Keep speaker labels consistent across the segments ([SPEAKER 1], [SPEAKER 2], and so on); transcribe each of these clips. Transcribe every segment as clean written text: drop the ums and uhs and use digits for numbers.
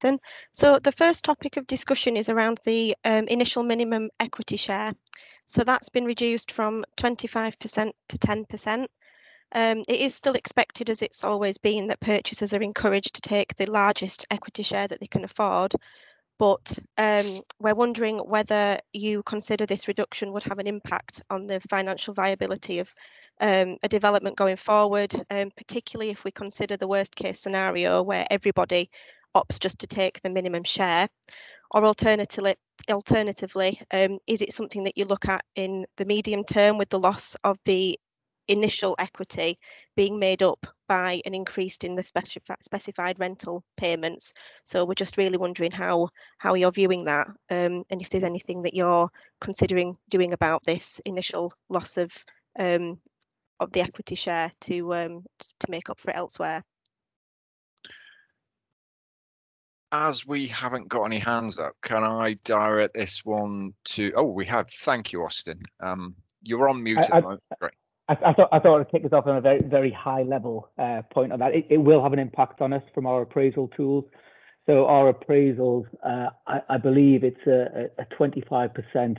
[SPEAKER 1] So the first topic of discussion is around the initial minimum equity share. So that's been reduced from 25% to 10%. It is still expected, as it's always been, that purchasers are encouraged to take the largest equity share that they can afford. But we're wondering whether you consider this reduction would have an impact on the financial viability of a development going forward, particularly if we consider the worst case scenario where everybody opts just to take the minimum share, or alternatively, is it something that you look at in the medium term with the loss of the initial equity being made up by an increase in the specified rental payments? So we're just really wondering how you're viewing that, and if there's anything that you're considering doing about this initial loss of the equity share to make up for it elsewhere.
[SPEAKER 2] As we haven't got any hands up, can I direct this one to? Oh, we have. Thank you, Austin. You're on mute at the moment. Great.
[SPEAKER 3] I thought I'd kick us off on a very, very high level point on that. It will have an impact on us from our appraisal tools. So our appraisals, I believe it's a 25%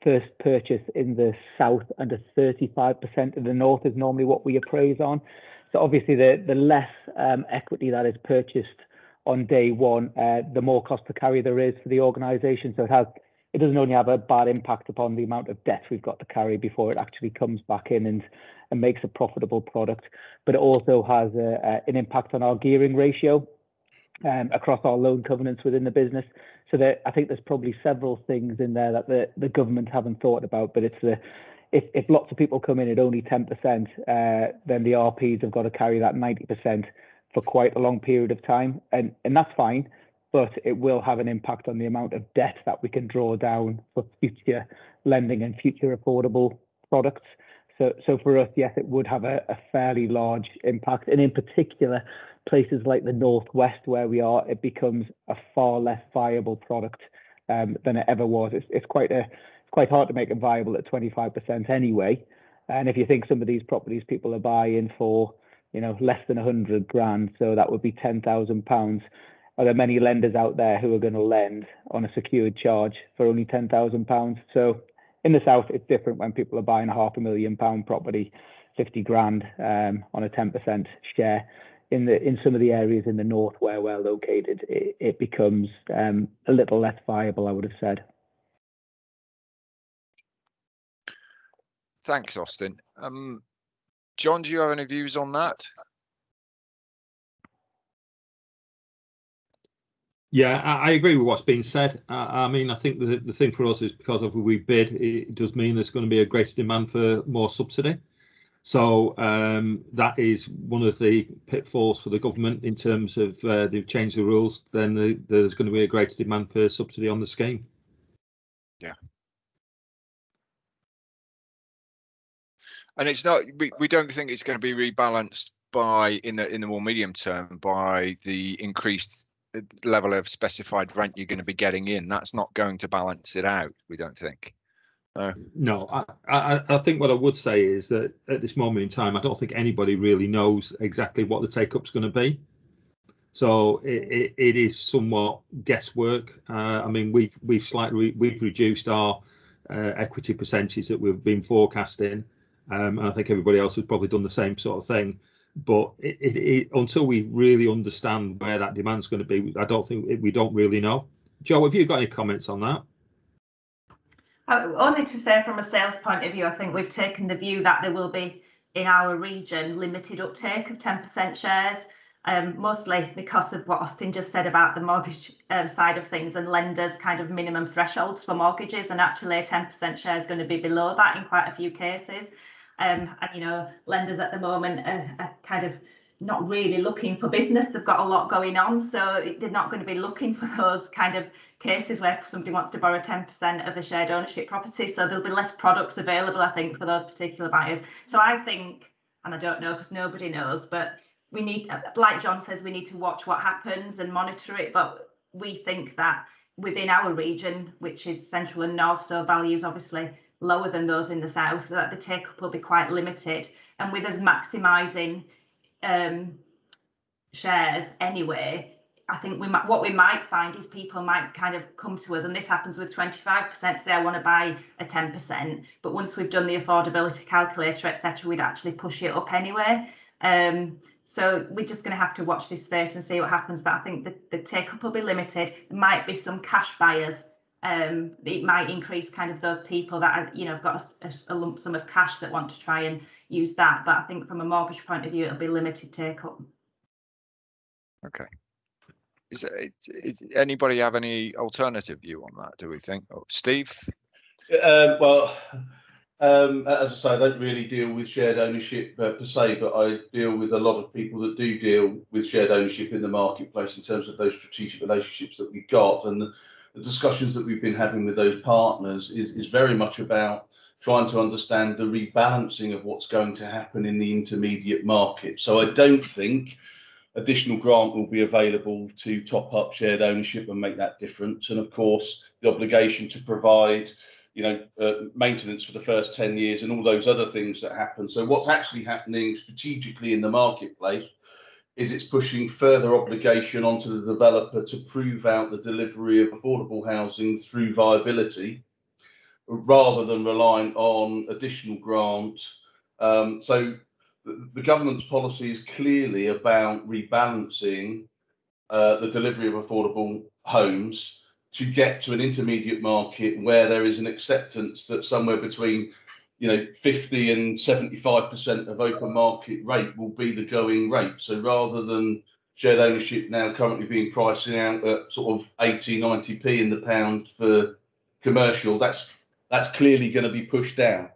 [SPEAKER 3] first purchase in the south and a 35% in the north is normally what we appraise on. So obviously the less equity that is purchased on day one, the more cost to carry there is for the organisation. So it doesn't only have a bad impact upon the amount of debt we've got to carry before it actually comes back in and makes a profitable product, but it also has an impact on our gearing ratio across our loan covenants within the business. So I think there's probably several things in there that the government haven't thought about, but it's if lots of people come in at only 10%, then the RPs have got to carry that 90% for quite a long period of time, and that's fine, but it will have an impact on the amount of debt that we can draw down for future lending and future affordable products. So for us, yes, it would have a fairly large impact, and in particular, places like the Northwest where we are, it becomes a far less viable product than it ever was. It's quite hard to make it viable at 25% anyway. And if you think some of these properties people are buying for, less than 100 grand, so that would be £10,000. Are there many lenders out there who are going to lend on a secured charge for only £10,000? So in the south, it's different when people are buying a £500,000 property, 50 grand on a 10% share. In some of the areas in the north where we're located, it becomes a little less viable, I would have said.
[SPEAKER 2] Thanks, Austin. John, do you have any views on that?
[SPEAKER 4] Yeah, I agree with what's been said. I mean, I think the thing for us is because of we bid, it does mean there's going to be a greater demand for more subsidy. So that is one of the pitfalls for the government in terms of they've changed the rules. Then there's going to be a greater demand for subsidy on the scheme.
[SPEAKER 2] Yeah. And it's not. We don't think it's going to be rebalanced in the more medium term by the increased level of specified rent you're going to be getting in. That's not going to balance it out, we don't think.
[SPEAKER 4] No, I think what I would say is that at this moment in time, I don't think anybody really knows exactly what the take-up's going to be. So it is somewhat guesswork. I mean, we've reduced our equity percentage that we've been forecasting, and I think everybody else has probably done the same sort of thing. But until we really understand where that demand's going to be, I don't think we don't really know. Joe, have you got any comments on that?
[SPEAKER 5] Only to say from a sales point of view, I think we've taken the view that there will be in our region limited uptake of 10% shares, mostly because of what Austin just said about the mortgage side of things and lenders kind of minimum thresholds for mortgages, and actually a 10% share is going to be below that in quite a few cases. And lenders at the moment are kind of not really looking for business. They've got a lot going on, so they're not going to be looking for those kind of cases where somebody wants to borrow 10% of a shared ownership property. So there'll be less products available, I think, for those particular buyers. So I think, and I don't know because nobody knows, but we need, like John says, we need to watch what happens and monitor it. But we think that within our region, which is central and north, so values obviously lower than those in the south, that the take-up will be quite limited. And with us maximising shares anyway, I think what we might find is people might kind of come to us, and this happens with 25%, say I want to buy a 10%, but once we've done the affordability calculator, etc., we'd actually push it up anyway. So we're just going to have to watch this space and see what happens. But I think the take up will be limited. There might be some cash buyers. It might increase kind of those people that are, you know, got a lump sum of cash that want to try and use that. But I think from a mortgage point of view, it'll be limited take up.
[SPEAKER 2] Okay. Is anybody have any alternative view on that, do we think? Oh, Steve?
[SPEAKER 6] Well, as I say, I don't really deal with shared ownership per se, but I deal with a lot of people that do deal with shared ownership in the marketplace in terms of those strategic relationships that we've got. And the discussions that we've been having with those partners is very much about trying to understand the rebalancing of what's going to happen in the intermediate market. So I don't think additional grant will be available to top up shared ownership and make that difference. And of course, the obligation to provide, you know, maintenance for the first 10 years and all those other things that happen. So what's actually happening strategically in the marketplace is it's pushing further obligation onto the developer to prove out the delivery of affordable housing through viability, rather than relying on additional grant. So the government's policy is clearly about rebalancing the delivery of affordable homes to get to an intermediate market where there is an acceptance that somewhere between, you know, 50 and 75% of open market rate will be the going rate. So rather than shared ownership now currently being pricing out at sort of 80, 90p in the pound for commercial, that's clearly going to be pushed down.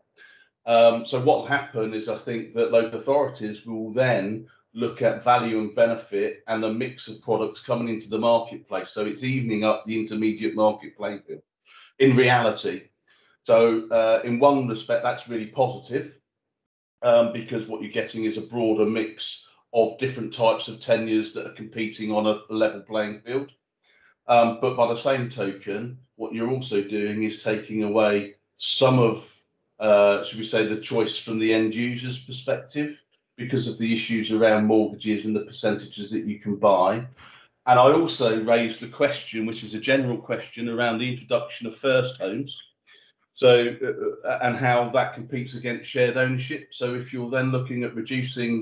[SPEAKER 6] So what will happen is I think that local authorities will then look at value and benefit and the mix of products coming into the marketplace. So it's evening up the intermediate market playing field in reality. So in one respect, that's really positive because what you're getting is a broader mix of different types of tenures that are competing on a level playing field. But by the same token, what you're also doing is taking away some of should we say, the choice from the end user's perspective because of the issues around mortgages and the percentages that you can buy. And I also raised the question, which is a general question, around the introduction of first homes. So, and how that competes against shared ownership. So if you're then looking at reducing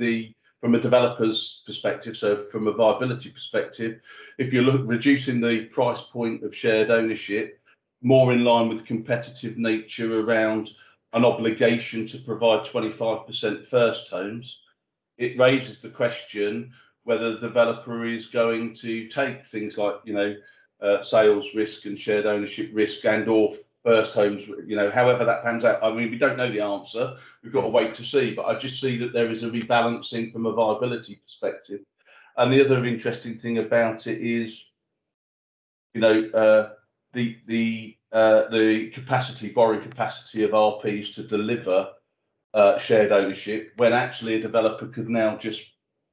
[SPEAKER 6] from a developer's perspective, so from a viability perspective, if you look reducing the price point of shared ownership, more in line with competitive nature around an obligation to provide 25% first homes, it raises the question whether the developer is going to take things like, you know, sales risk and shared ownership risk and or first homes, you know, however that pans out. I mean, we don't know the answer. We've got to wait to see. But I just see that there is a rebalancing from a viability perspective. And the other interesting thing about it is, you know, the capacity, borrowing capacity of RPs to deliver shared ownership, when actually a developer could now just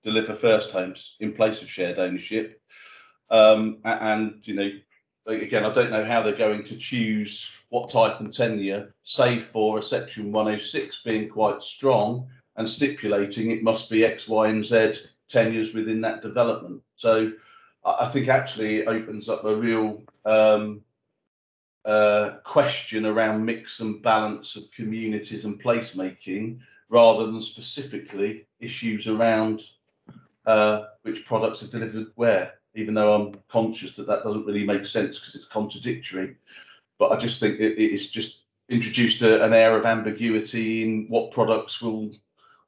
[SPEAKER 6] deliver first homes in place of shared ownership. And, you know, again, I don't know how they're going to choose what type and tenure, save for a section 106 being quite strong and stipulating it must be X, Y, and Z tenures within that development. So I think actually it opens up a real question around mix and balance of communities and placemaking, rather than specifically issues around which products are delivered where, even though I'm conscious that that doesn't really make sense because it's contradictory. But I just think it's just introduced an air of ambiguity in what products will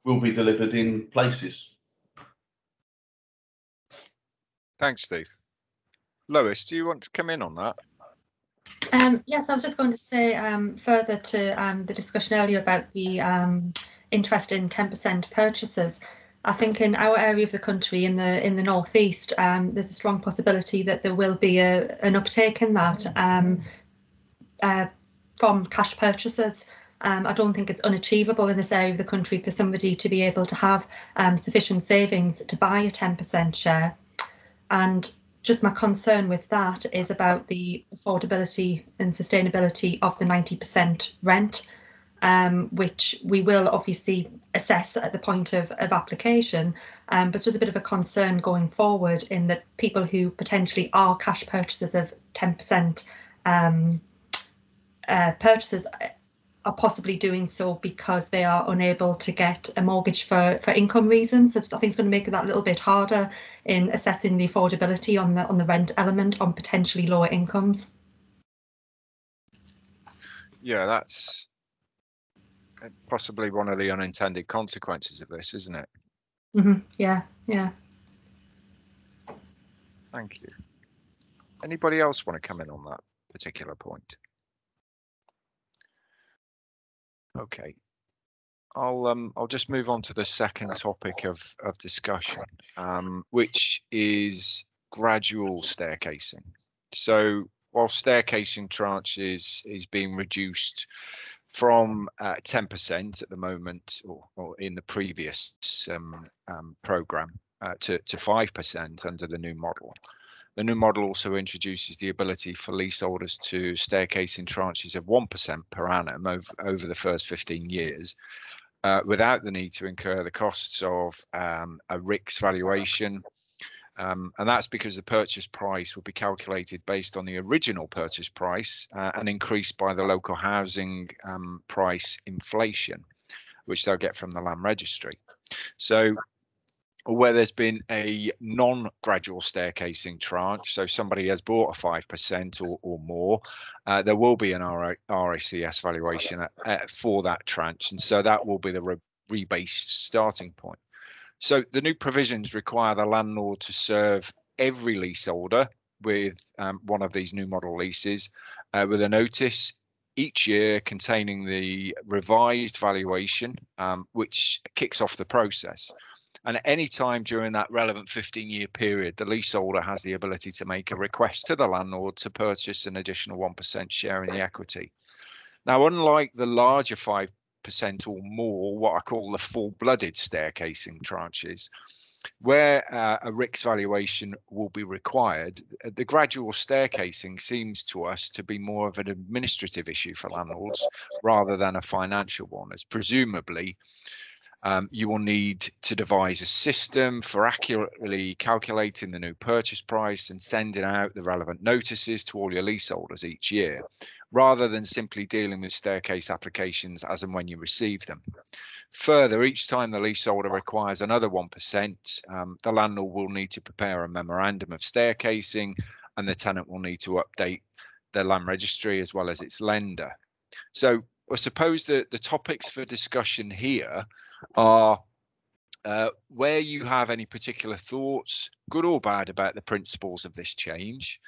[SPEAKER 6] be delivered in places.
[SPEAKER 2] Thanks, Steve. Lois, do you want to come in on that?
[SPEAKER 7] Yes, I was just going to say further to the discussion earlier about the interest in 10% purchases. I think in our area of the country, in the northeast, there's a strong possibility that there will be an uptake in that from cash purchases. I don't think it's unachievable in this area of the country for somebody to be able to have sufficient savings to buy a 10% share. And just my concern with that is about the affordability and sustainability of the 90% rent. which we will obviously assess at the point of application, but it's just a bit of a concern going forward in that people who potentially are cash purchasers of 10% purchases are possibly doing so because they are unable to get a mortgage for income reasons. So I think it's going to make that a little bit harder in assessing the affordability on the rent element on potentially lower incomes.
[SPEAKER 2] Yeah, that's possibly one of the unintended consequences of this, isn't it?
[SPEAKER 7] Yeah.
[SPEAKER 2] Thank you. Anybody else want to come in on that particular point? Okay, I'll just move on to the second topic of discussion, which is gradual staircasing. So while staircasing tranche is being reduced from 10% at the moment, or in the previous programme, to 5% under the new model. The new model also introduces the ability for leaseholders to staircase in tranches of 1% per annum over the first 15 years, without the need to incur the costs of a RICS valuation. And that's because the purchase price will be calculated based on the original purchase price and increased by the local housing price inflation, which they'll get from the land registry. So where there's been a non-gradual staircasing tranche, so somebody has bought a 5% or more, there will be an RICS valuation for that tranche, and so that will be the rebased starting point. So the new provisions require the landlord to serve every leaseholder with one of these new model leases with a notice each year containing the revised valuation, which kicks off the process. And at any time during that relevant 15-year period, the leaseholder has the ability to make a request to the landlord to purchase an additional 1% share in the equity. Now, unlike the larger 5% or more, what I call the full-blooded staircasing tranches, where a RICS valuation will be required, the gradual staircasing seems to us to be more of an administrative issue for landlords rather than a financial one, as presumably you will need to devise a system for accurately calculating the new purchase price and sending out the relevant notices to all your leaseholders each year, rather than simply dealing with staircase applications as and when you receive them. Further, each time the leaseholder requires another 1%, the landlord will need to prepare a memorandum of staircasing, and the tenant will need to update the land registry as well as its lender. So I suppose that the topics for discussion here are where you have any particular thoughts, good or bad, about the principles of this change.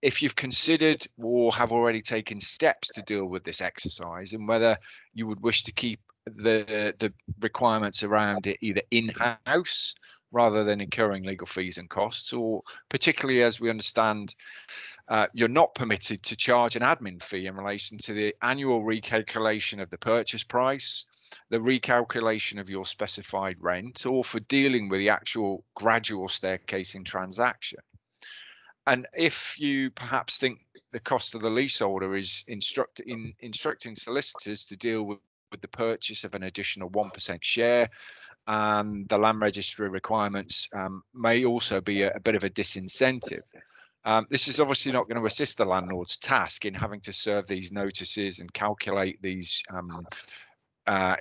[SPEAKER 2] If you've considered or have already taken steps to deal with this exercise, and whether you would wish to keep the requirements around it either in-house rather than incurring legal fees and costs, or particularly as we understand you're not permitted to charge an admin fee in relation to the annual recalculation of the purchase price, the recalculation of your specified rent, or for dealing with the actual gradual staircasing transaction. And if you perhaps think the cost of the leaseholder is instructing solicitors to deal with the purchase of an additional 1% share, and the land registry requirements may also be a bit of a disincentive. This is obviously not going to assist the landlord's task in having to serve these notices and calculate these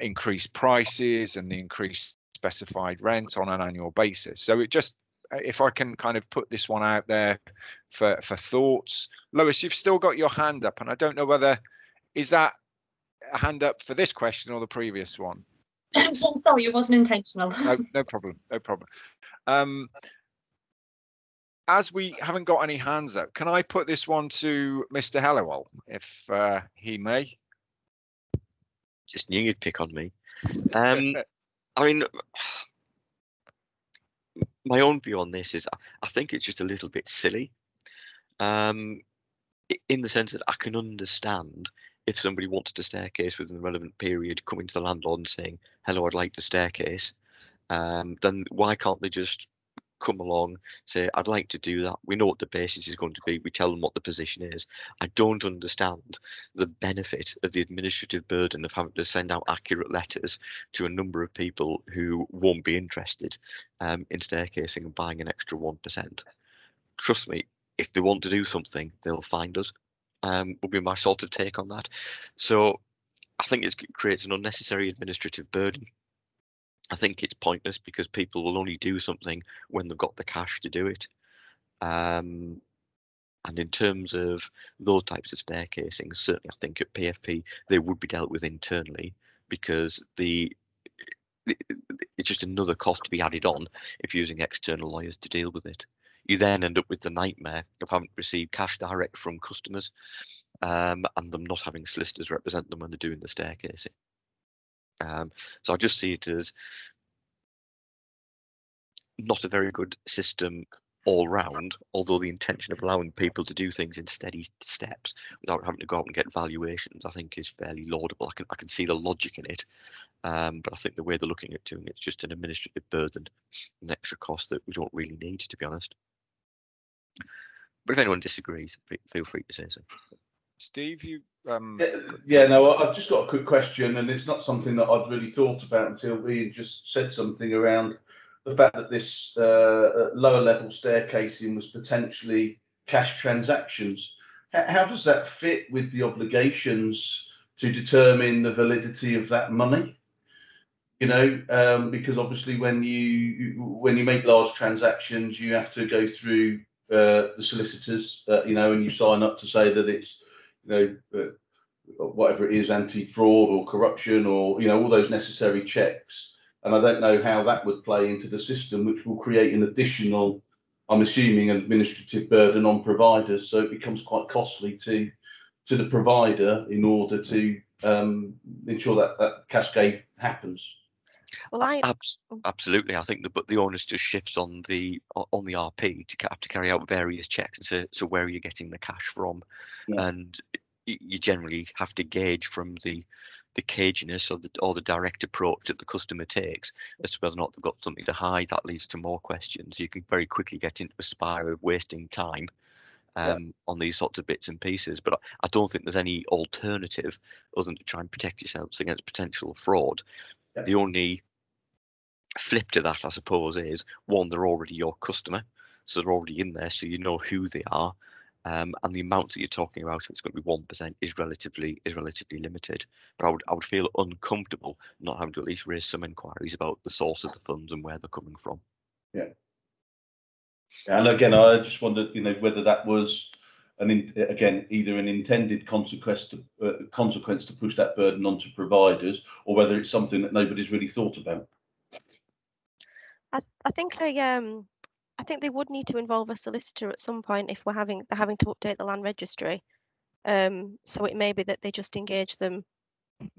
[SPEAKER 2] increased prices and the increased specified rent on an annual basis. So it just, if I can kind of put this one out there for thoughts. Lois, you've still got your hand up, and I don't know whether, is that a hand up for this question or the previous one?
[SPEAKER 7] I'm sorry, it wasn't intentional.
[SPEAKER 2] No problem. As we haven't got any hands up, can I put this one to Mr. Helliwell, if he may?
[SPEAKER 8] Just knew you'd pick on me. I mean, my own view on this is I think it's just a little bit silly, in the sense that I can understand if somebody wanted to staircase within the relevant period, coming to the landlord and saying, hello, I'd like to staircase, then why can't they just come along, say, I'd like to do that. We know what the basis is going to be. We tell them what the position is. I don't understand the benefit of the administrative burden of having to send out accurate letters to a number of people who won't be interested in staircasing and buying an extra 1%. Trust me, if they want to do something, they'll find us. Would be my sort of take on that. So I think it creates an unnecessary administrative burden. I think it's pointless because people will only do something when they've got the cash to do it. And in terms of those types of staircasing, certainly I think at PFP they would be dealt with internally, because it's just another cost to be added on if you're using external lawyers to deal with it. You then end up with the nightmare of having to receive cash direct from customers, and them not having solicitors represent them when they're doing the staircasing. So I just see it as not a very good system all round, although the intention of allowing people to do things in steady steps without having to go out and get valuations, I think is fairly laudable. I can see the logic in it, but I think the way they're looking at doing it's just an administrative burden, an extra cost that we don't really need, to be honest. But if anyone disagrees, feel free to say so.
[SPEAKER 2] Steve, you
[SPEAKER 6] no, I've just got a quick question, and it's not something that I'd really thought about until Ian just said something around the fact that this lower level staircasing was potentially cash transactions. How does that fit with the obligations to determine the validity of that money? You know, because obviously when you make large transactions, you have to go through the solicitors, you know, and you sign up to say that it's, you know, whatever it is, anti-fraud or corruption, or, you know, all those necessary checks. And I don't know how that would play into the system, which will create an additional, I'm assuming, an administrative burden on providers. So it becomes quite costly to the provider in order to ensure that that cascade happens.
[SPEAKER 1] Well,
[SPEAKER 8] absolutely. I think the onus just shifts on the RP to have to carry out various checks. And so where are you getting the cash from?
[SPEAKER 6] Yeah.
[SPEAKER 8] And you generally have to gauge from the caginess or the direct approach that the customer takes as to whether or not they've got something to hide. That leads to more questions. You can very quickly get into a spiral of wasting time on these sorts of bits and pieces. But I don't think there's any alternative other than to try and protect yourselves against potential fraud.
[SPEAKER 6] Yeah.
[SPEAKER 8] The only flip to that, I suppose, is one, they're already your customer, so they're already in there, so you know who they are. And the amount that you're talking about, if it's going to be 1%, is relatively limited. But I would feel uncomfortable not having to at least raise some inquiries about the source of the funds and where they're coming from.
[SPEAKER 6] Yeah. And again, I just wondered, you know, whether that was either an intended consequence to push that burden onto providers, or whether it's something that nobody's really thought about.
[SPEAKER 1] I think they would need to involve a solicitor at some point if they're having to update the land registry. So it may be that they just engage them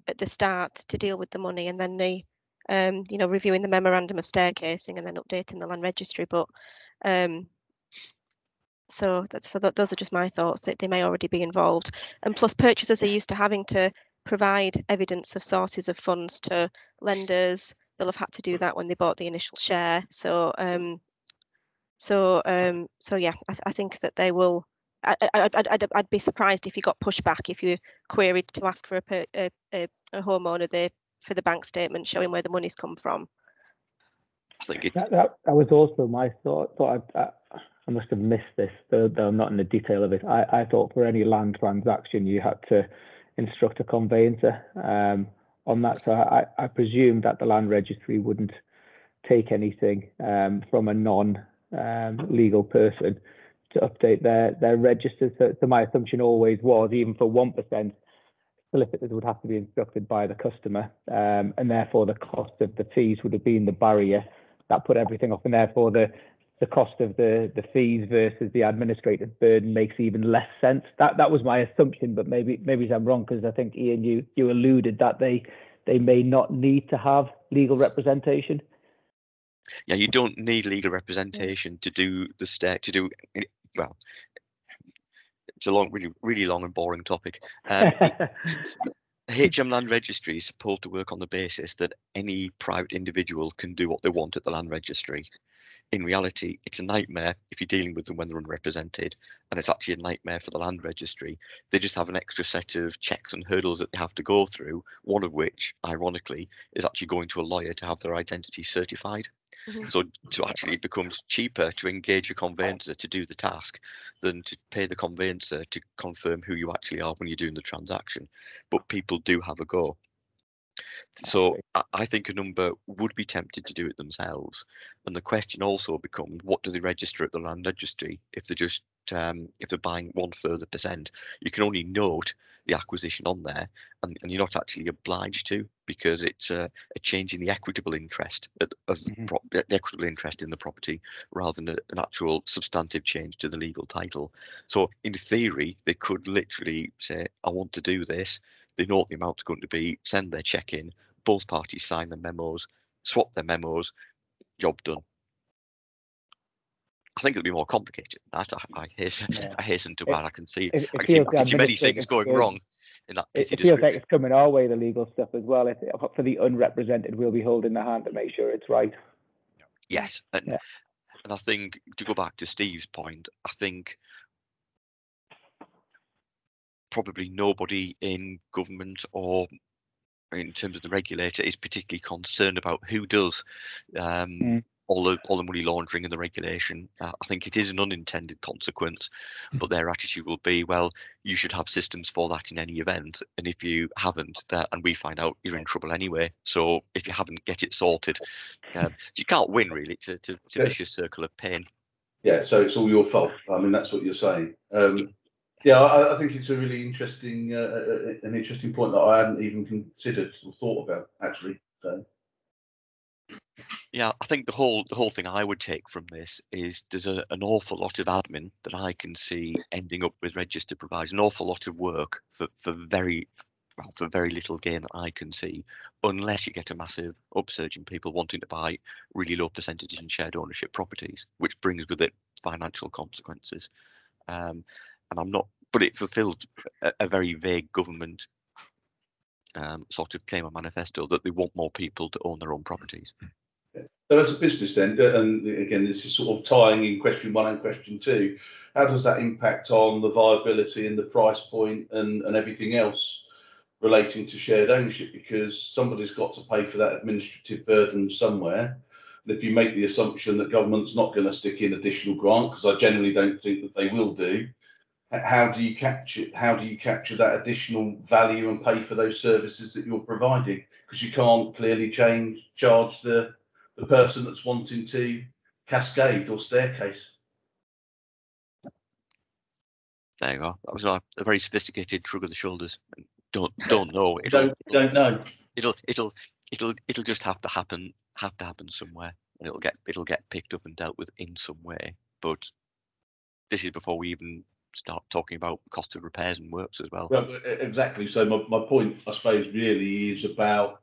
[SPEAKER 1] at the start to deal with the money, and then they, you know, reviewing the memorandum of staircasing and then updating the land registry. But so those are just my thoughts, that they may already be involved. And plus, purchasers are used to having to provide evidence of sources of funds to lenders. They'll have had to do that when they bought the initial share. So yeah, I think that they will. I'd be surprised if you got pushback if you queried to ask for a homeowner for the bank statement showing where the money's come from.
[SPEAKER 8] I think
[SPEAKER 3] that was also my thought. I must have missed this, though I'm not in the detail of it. I thought for any land transaction you had to instruct a conveyancer on that. So I presume that the land registry wouldn't take anything from a non-legal person to update their registers. So my assumption always was, even for 1%, solicitors would have to be instructed by the customer, and therefore the cost of the fees would have been the barrier that put everything off, and therefore the cost of the fees versus the administrative burden makes even less sense. That was my assumption, but maybe I'm wrong, because I think, Ian, you alluded that they may not need to have legal representation.
[SPEAKER 8] Yeah, you don't need legal representation to do well. It's a long, really long and boring topic. HM Land Registry is supposed to work on the basis that any private individual can do what they want at the land registry. in reality, it's a nightmare if you're dealing with them when they're unrepresented, and it's actually a nightmare for the land registry. They just have an extra set of checks and hurdles that they have to go through, one of which, ironically, is actually going to a lawyer to have their identity certified. So it becomes cheaper to engage a conveyancer to do the task than to pay the conveyancer to confirm who you actually are when you're doing the transaction. But people do have a go. So I think a number would be tempted to do it themselves. And the question also becomes, what do they register at the land registry if they're just if they're buying one further %? You can only note the acquisition on there, and you're not actually obliged to, because it's a change in the equitable interest of the equitable interest in the property rather than an actual substantive change to the legal title. So in theory, they could literally say, I want to do this. They know what the amount's going to be, send their check in, both parties sign their memos, swap their memos, job done. I think it'll be more complicated than that. I hasten to add. I can see many things going wrong in that pithy description.
[SPEAKER 3] It feels like it's coming our way, the legal stuff as well. For the unrepresented, we'll be holding the hand to make sure it's right.
[SPEAKER 8] Yes, and I think, to go back to Steve's point, I think probably nobody in government or in terms of the regulator is particularly concerned about who does all the money laundering and the regulation. I think it is an unintended consequence, but their attitude will be, well, you should have systems for that in any event, and if you haven't, and we find out, you're in trouble anyway. So if you haven't, get it sorted. You can't win, really. It's a vicious circle of pain.
[SPEAKER 6] Yeah, so it's all your fault. I mean, that's what you're saying. Yeah, I think it's a really interesting, an interesting point that I hadn't even considered or thought about, actually. So.
[SPEAKER 8] Yeah, I think the whole thing I would take from this is there's an awful lot of admin that I can see ending up with registered providers, an awful lot of work for very little gain that I can see, unless you get a massive upsurge in people wanting to buy really low percentages in shared ownership properties, which brings with it financial consequences. And but it fulfilled a very vague government sort of claim or manifesto that they want more people to own their own properties.
[SPEAKER 6] So as a business then, and again, this is sort of tying in question 1 and question 2, how does that impact on the viability and the price point and everything else relating to shared ownership? Because somebody's got to pay for that administrative burden somewhere. And if you make the assumption that government's not going to stick in additional grant, because I generally don't think that they will do, how do you capture that additional value and pay for those services that you're providing? Because you can't clearly charge the person that's wanting to cascade or staircase.
[SPEAKER 8] There you go. That was a very sophisticated shrug of the shoulders. Don't know.
[SPEAKER 6] Don't know.
[SPEAKER 8] It'll just have to happen somewhere, and it'll get picked up and dealt with in some way. But this is before we even start talking about cost of repairs and works as well.
[SPEAKER 6] Well, exactly. So my point, I suppose, really is about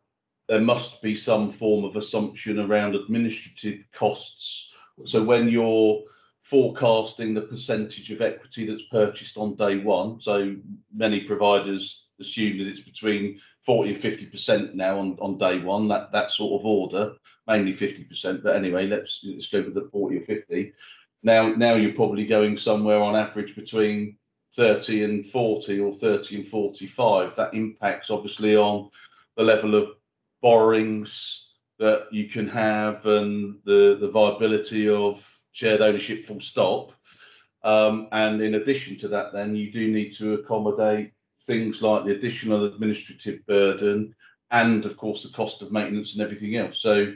[SPEAKER 6] there must be some form of assumption around administrative costs. So when you're forecasting the percentage of equity that's purchased on day one, so many providers assume that it's between 40 and 50% now on day one, that sort of order, mainly 50%. But anyway, let's go with the 40 or 50. Now you're probably going somewhere on average between 30 and 40 or 30 and 45. That impacts obviously on the level of borrowings that you can have and the viability of shared ownership full stop. And in addition to that, then you do need to accommodate things like the additional administrative burden and of course the cost of maintenance and everything else. So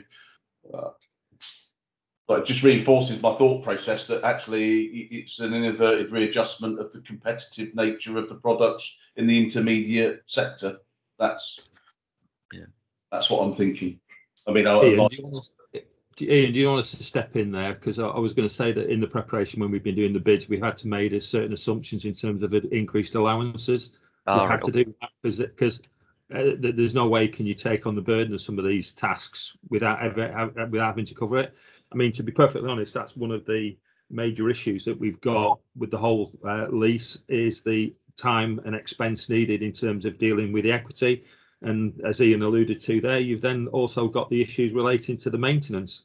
[SPEAKER 6] but it just reinforces my thought process that actually it's an inadvertent readjustment of the competitive nature of the products in the intermediate sector. That's what I'm thinking. I mean,
[SPEAKER 4] Ian, do you want us to step in there? Because I was going to say that in the preparation when we've been doing the bids, we had to make certain assumptions in terms of increased allowances. We had to do that because there's no way can you take on the burden of some of these tasks without having to cover it. I mean, to be perfectly honest, that's one of the major issues that we've got with the whole lease is the time and expense needed in terms of dealing with the equity. And as Ian alluded to there, you've then also got the issues relating to the maintenance.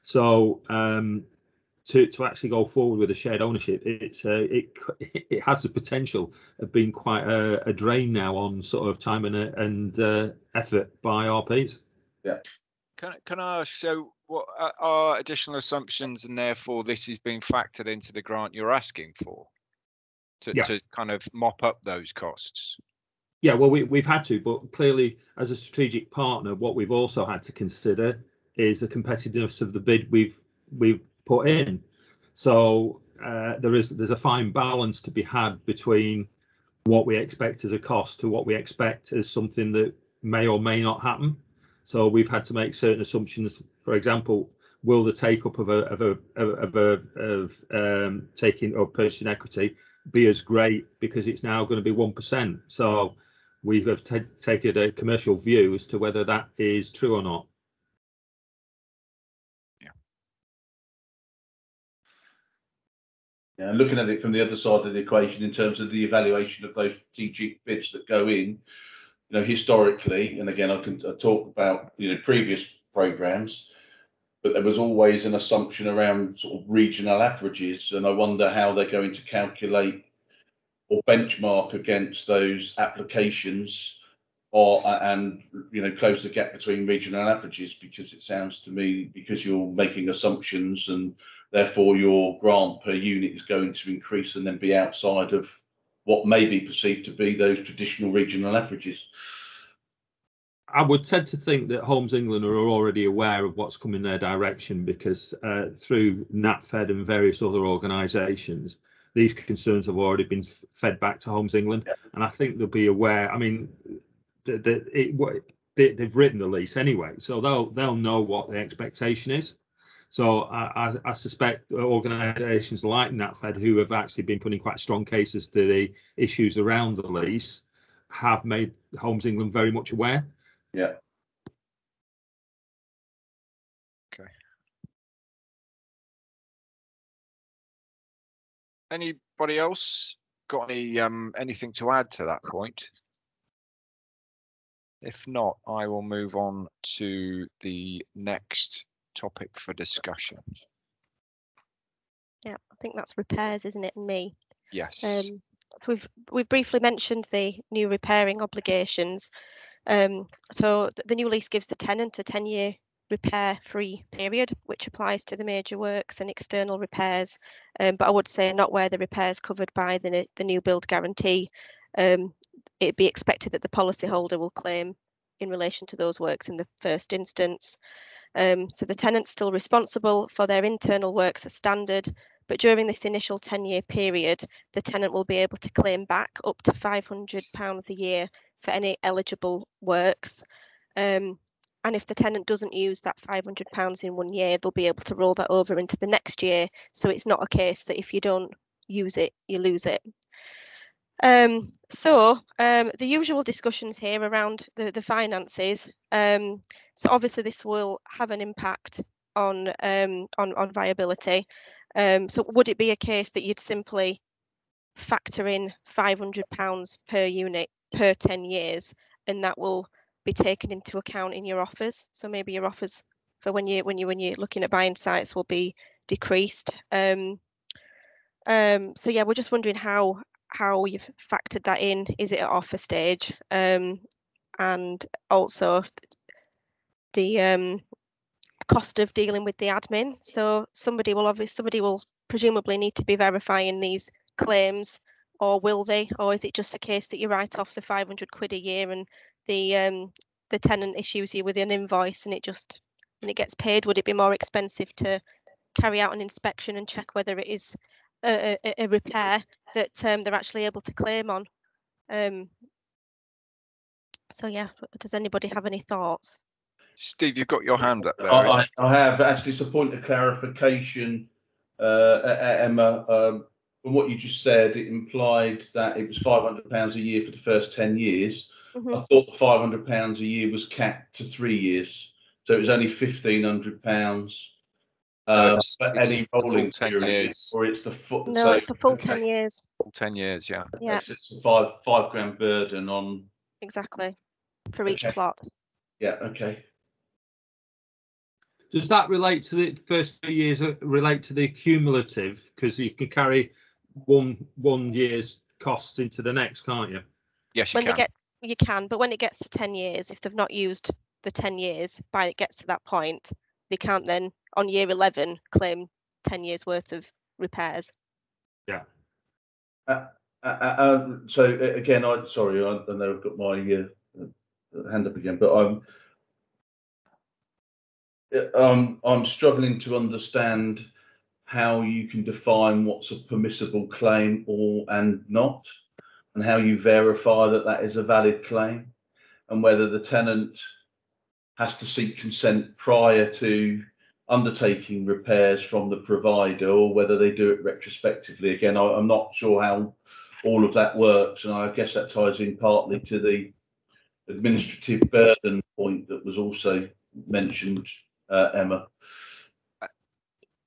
[SPEAKER 4] So to actually go forward with a shared ownership, it has the potential of being quite a drain now on sort of time and effort by RPs.
[SPEAKER 6] Yeah.
[SPEAKER 2] Can I ask, so what are additional assumptions, and therefore this is being factored into the grant you're asking for to kind of mop up those costs?
[SPEAKER 4] Yeah, well, we've had to, but clearly as a strategic partner, what we've also had to consider is the competitiveness of the bid we've put in. So there's a fine balance to be had between what we expect as a cost to what we expect as something that may or may not happen. So we've had to make certain assumptions. For example, will the take up of taking or purchasing equity be as great because it's now going to be 1%? So we have taken a commercial view as to whether that is true or not.
[SPEAKER 6] Yeah, and looking at it from the other side of the equation in terms of the evaluation of those strategic bids that go in, you know, historically, and again, I can talk about, you know, previous programs, but there was always an assumption around sort of regional averages, and I wonder how they're going to calculate or benchmark against those applications, and you know, close the gap between regional averages, because it sounds to me, because you're making assumptions and therefore your grant per unit is going to increase and then be outside of what may be perceived to be those traditional regional averages.
[SPEAKER 4] I would tend to think that Homes England are already aware of what's coming their direction, because through NatFed and various other organisations, these concerns have already been fed back to Homes England, and I think they'll be aware. I mean, they've written the lease anyway, so they'll know what the expectation is. So I suspect organisations like NatFed, who have actually been putting quite strong cases to the issues around the lease, have made Homes England very much aware.
[SPEAKER 6] Yeah.
[SPEAKER 2] Okay. Anybody else got any anything to add to that point? If not, I will move on to the next topic for discussion.
[SPEAKER 1] Yeah, I think that's repairs, isn't it, and me?
[SPEAKER 2] Yes.
[SPEAKER 1] We've briefly mentioned the new repairing obligations. So the new lease gives the tenant a 10-year repair-free period, which applies to the major works and external repairs. But I would say not where the repairs covered by the new build guarantee. It'd be expected that the policyholder will claim in relation to those works in the first instance. So the tenant's still responsible for their internal works as standard, but during this initial 10-year period, the tenant will be able to claim back up to £500 a year for any eligible works. And if the tenant doesn't use that £500 in 1 year, they'll be able to roll that over into the next year. So it's not a case that if you don't use it, you lose it. The usual discussions here around the finances. So obviously this will have an impact on viability. So would it be a case that you'd simply factor in £500 per unit per 10 years, and that will be taken into account in your offers? So maybe your offers for when you're looking at buying sites will be decreased. So yeah, we're just wondering how you've factored that in. Is it at offer stage? And also the cost of dealing with the admin. So somebody will presumably need to be verifying these claims, or will they? Or is it just a case that you write off the £500 a year and the tenant issues you with an invoice and it gets paid? Would it be more expensive to carry out an inspection and check whether it is a repair that they're actually able to claim on? So yeah, does anybody have any thoughts?
[SPEAKER 2] Steve, you've got your hand up there.
[SPEAKER 6] I have actually. It's a point of clarification, Emma. From what you just said, it implied that it was £500 a year for the first 10 years.
[SPEAKER 1] Mm-hmm.
[SPEAKER 6] I thought the £500 a year was capped to 3 years, so it was only £1,500. But any rolling
[SPEAKER 2] 10
[SPEAKER 6] period,
[SPEAKER 2] years.
[SPEAKER 6] or it's the full?
[SPEAKER 1] No,
[SPEAKER 6] so,
[SPEAKER 1] it's the full
[SPEAKER 6] okay.
[SPEAKER 1] 10 years.
[SPEAKER 2] Full 10 years, yeah.
[SPEAKER 1] Yeah,
[SPEAKER 6] So it's a five grand burden on.
[SPEAKER 1] exactly, for each plot.
[SPEAKER 6] Yeah. Okay.
[SPEAKER 4] Does that relate to the first 2 years? Relate to the cumulative, because you can carry one year's costs into the next, can't you?
[SPEAKER 2] Yes, you
[SPEAKER 1] When they
[SPEAKER 2] can.
[SPEAKER 1] you can, but when it gets to 10 years, if they've not used the 10 years by it gets to that point, they can't then on year 11 claim 10 years worth of repairs.
[SPEAKER 4] Yeah.
[SPEAKER 6] So again, I know I've got my hand up again, but I'm struggling to understand how you can define what's a permissible claim and not, and how you verify that that is a valid claim, and whether the tenant has to seek consent prior to undertaking repairs from the provider, or whether they do it retrospectively. Again, I'm not sure how all of that works, and I guess that ties in partly to the administrative burden point that was also mentioned, Emma.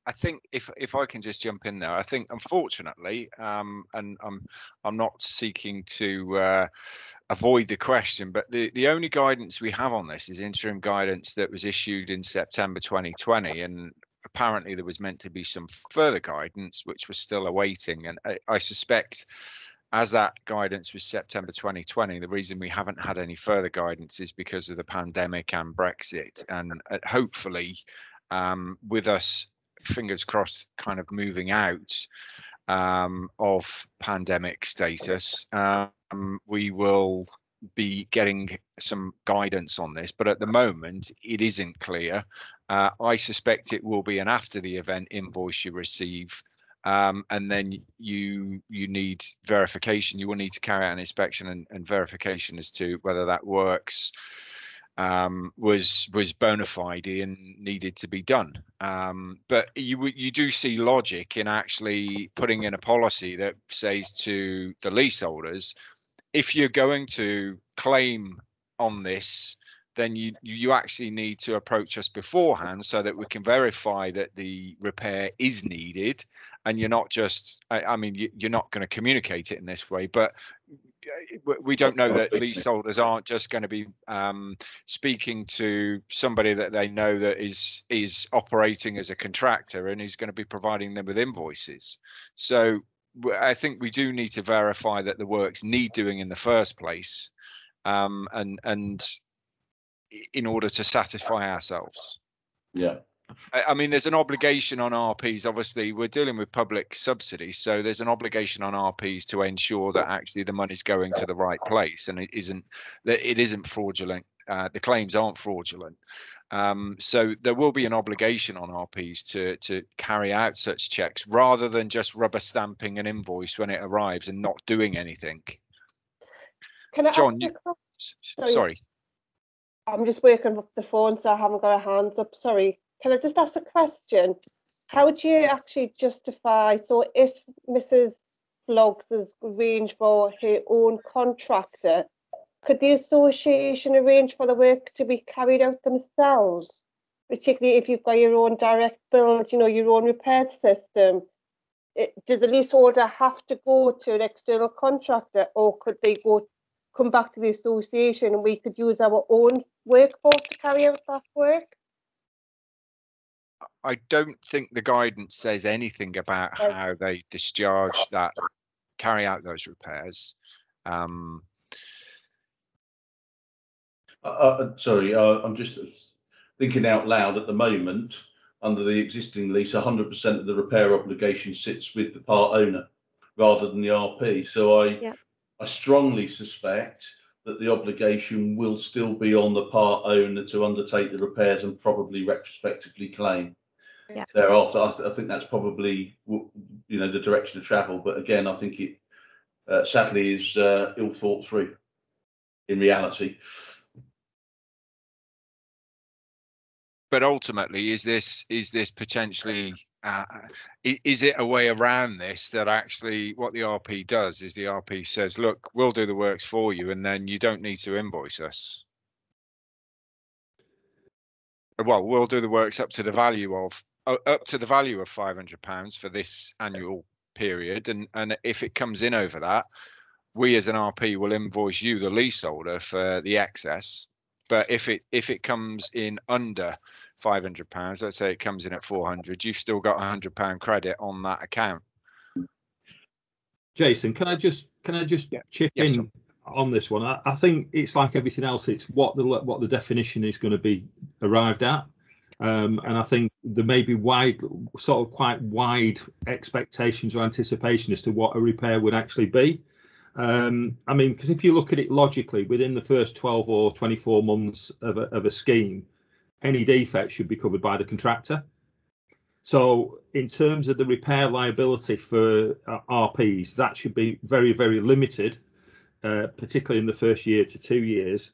[SPEAKER 2] I think if I can just jump in there, I think unfortunately, and I'm not seeking to avoid the question, but the only guidance we have on this is interim guidance that was issued in September 2020, and apparently there was meant to be some further guidance which we're still awaiting. And I suspect, as that guidance was September 2020, the reason we haven't had any further guidance is because of the pandemic and Brexit, and hopefully with us, fingers crossed, kind of moving out of pandemic status, we will be getting some guidance on this, but at the moment it isn't clear. I suspect it will be an after the event invoice you receive, and then you need verification. You will need to carry out an inspection and verification as to whether that works was bona fide and needed to be done. But you do see logic in actually putting in a policy that says to the leaseholders, if you're going to claim on this, then you actually need to approach us beforehand so that we can verify that the repair is needed, and you're not just, I mean, you're not going to communicate it in this way, but we don't know that leaseholders aren't just going to be speaking to somebody that they know that is operating as a contractor and is going to be providing them with invoices. So I think we do need to verify that the works need doing in the first place, and in order to satisfy ourselves.
[SPEAKER 6] Yeah.
[SPEAKER 2] I mean, there's an obligation on RPs. Obviously, we're dealing with public subsidy, so there's an obligation on RPs to ensure that actually the money's going to the right place, and it isn't fraudulent. The claims aren't fraudulent. So there will be an obligation on RPs to carry out such checks, rather than just rubber stamping an invoice when it arrives and not doing anything.
[SPEAKER 9] Can I
[SPEAKER 2] John,
[SPEAKER 9] ask
[SPEAKER 2] sorry.
[SPEAKER 9] I'm just working with the phone, so I haven't got our hands up. Sorry. Can I just ask a question? How do you actually justify, so if Mrs. Vlogs has arranged for her own contractor, could the association arrange for the work to be carried out themselves? Particularly if you've got your own direct build, you know, your own repair system. Does the leaseholder have to go to an external contractor, or could they come back to the association and we could use our own workforce to carry out that work?
[SPEAKER 2] I don't think the guidance says anything about how they discharge that, carry out those repairs.
[SPEAKER 6] Sorry, I'm just thinking out loud. At the moment, under the existing lease, 100% of the repair obligation sits with the part owner rather than the RP. So I strongly suspect that the obligation will still be on the part owner to undertake the repairs and probably retrospectively claim. Thereafter. I think that's probably, you know, the direction of travel. But again, I think it sadly is ill thought through in reality.
[SPEAKER 2] But ultimately, is this potentially is it a way around this, that actually what the RP does is the RP says, look, we'll do the works for you, and then you don't need to invoice us. Well, we'll do the works up to the value of £500 for this annual period, and if it comes in over that, we as an RP will invoice you, the leaseholder, for the excess, But if it comes in under £500, let's say it comes in at 400, you've still got £100 credit on that account.
[SPEAKER 4] Jason, can I just chip in on this one? I think it's like everything else. It's what the definition is going to be arrived at, and I think there may be quite wide expectations or anticipation as to what a repair would actually be. I mean, because if you look at it logically, within the first 12 or 24 months of a scheme, any defects should be covered by the contractor. So in terms of the repair liability for RPs, that should be very, very limited, particularly in the first year to 2 years.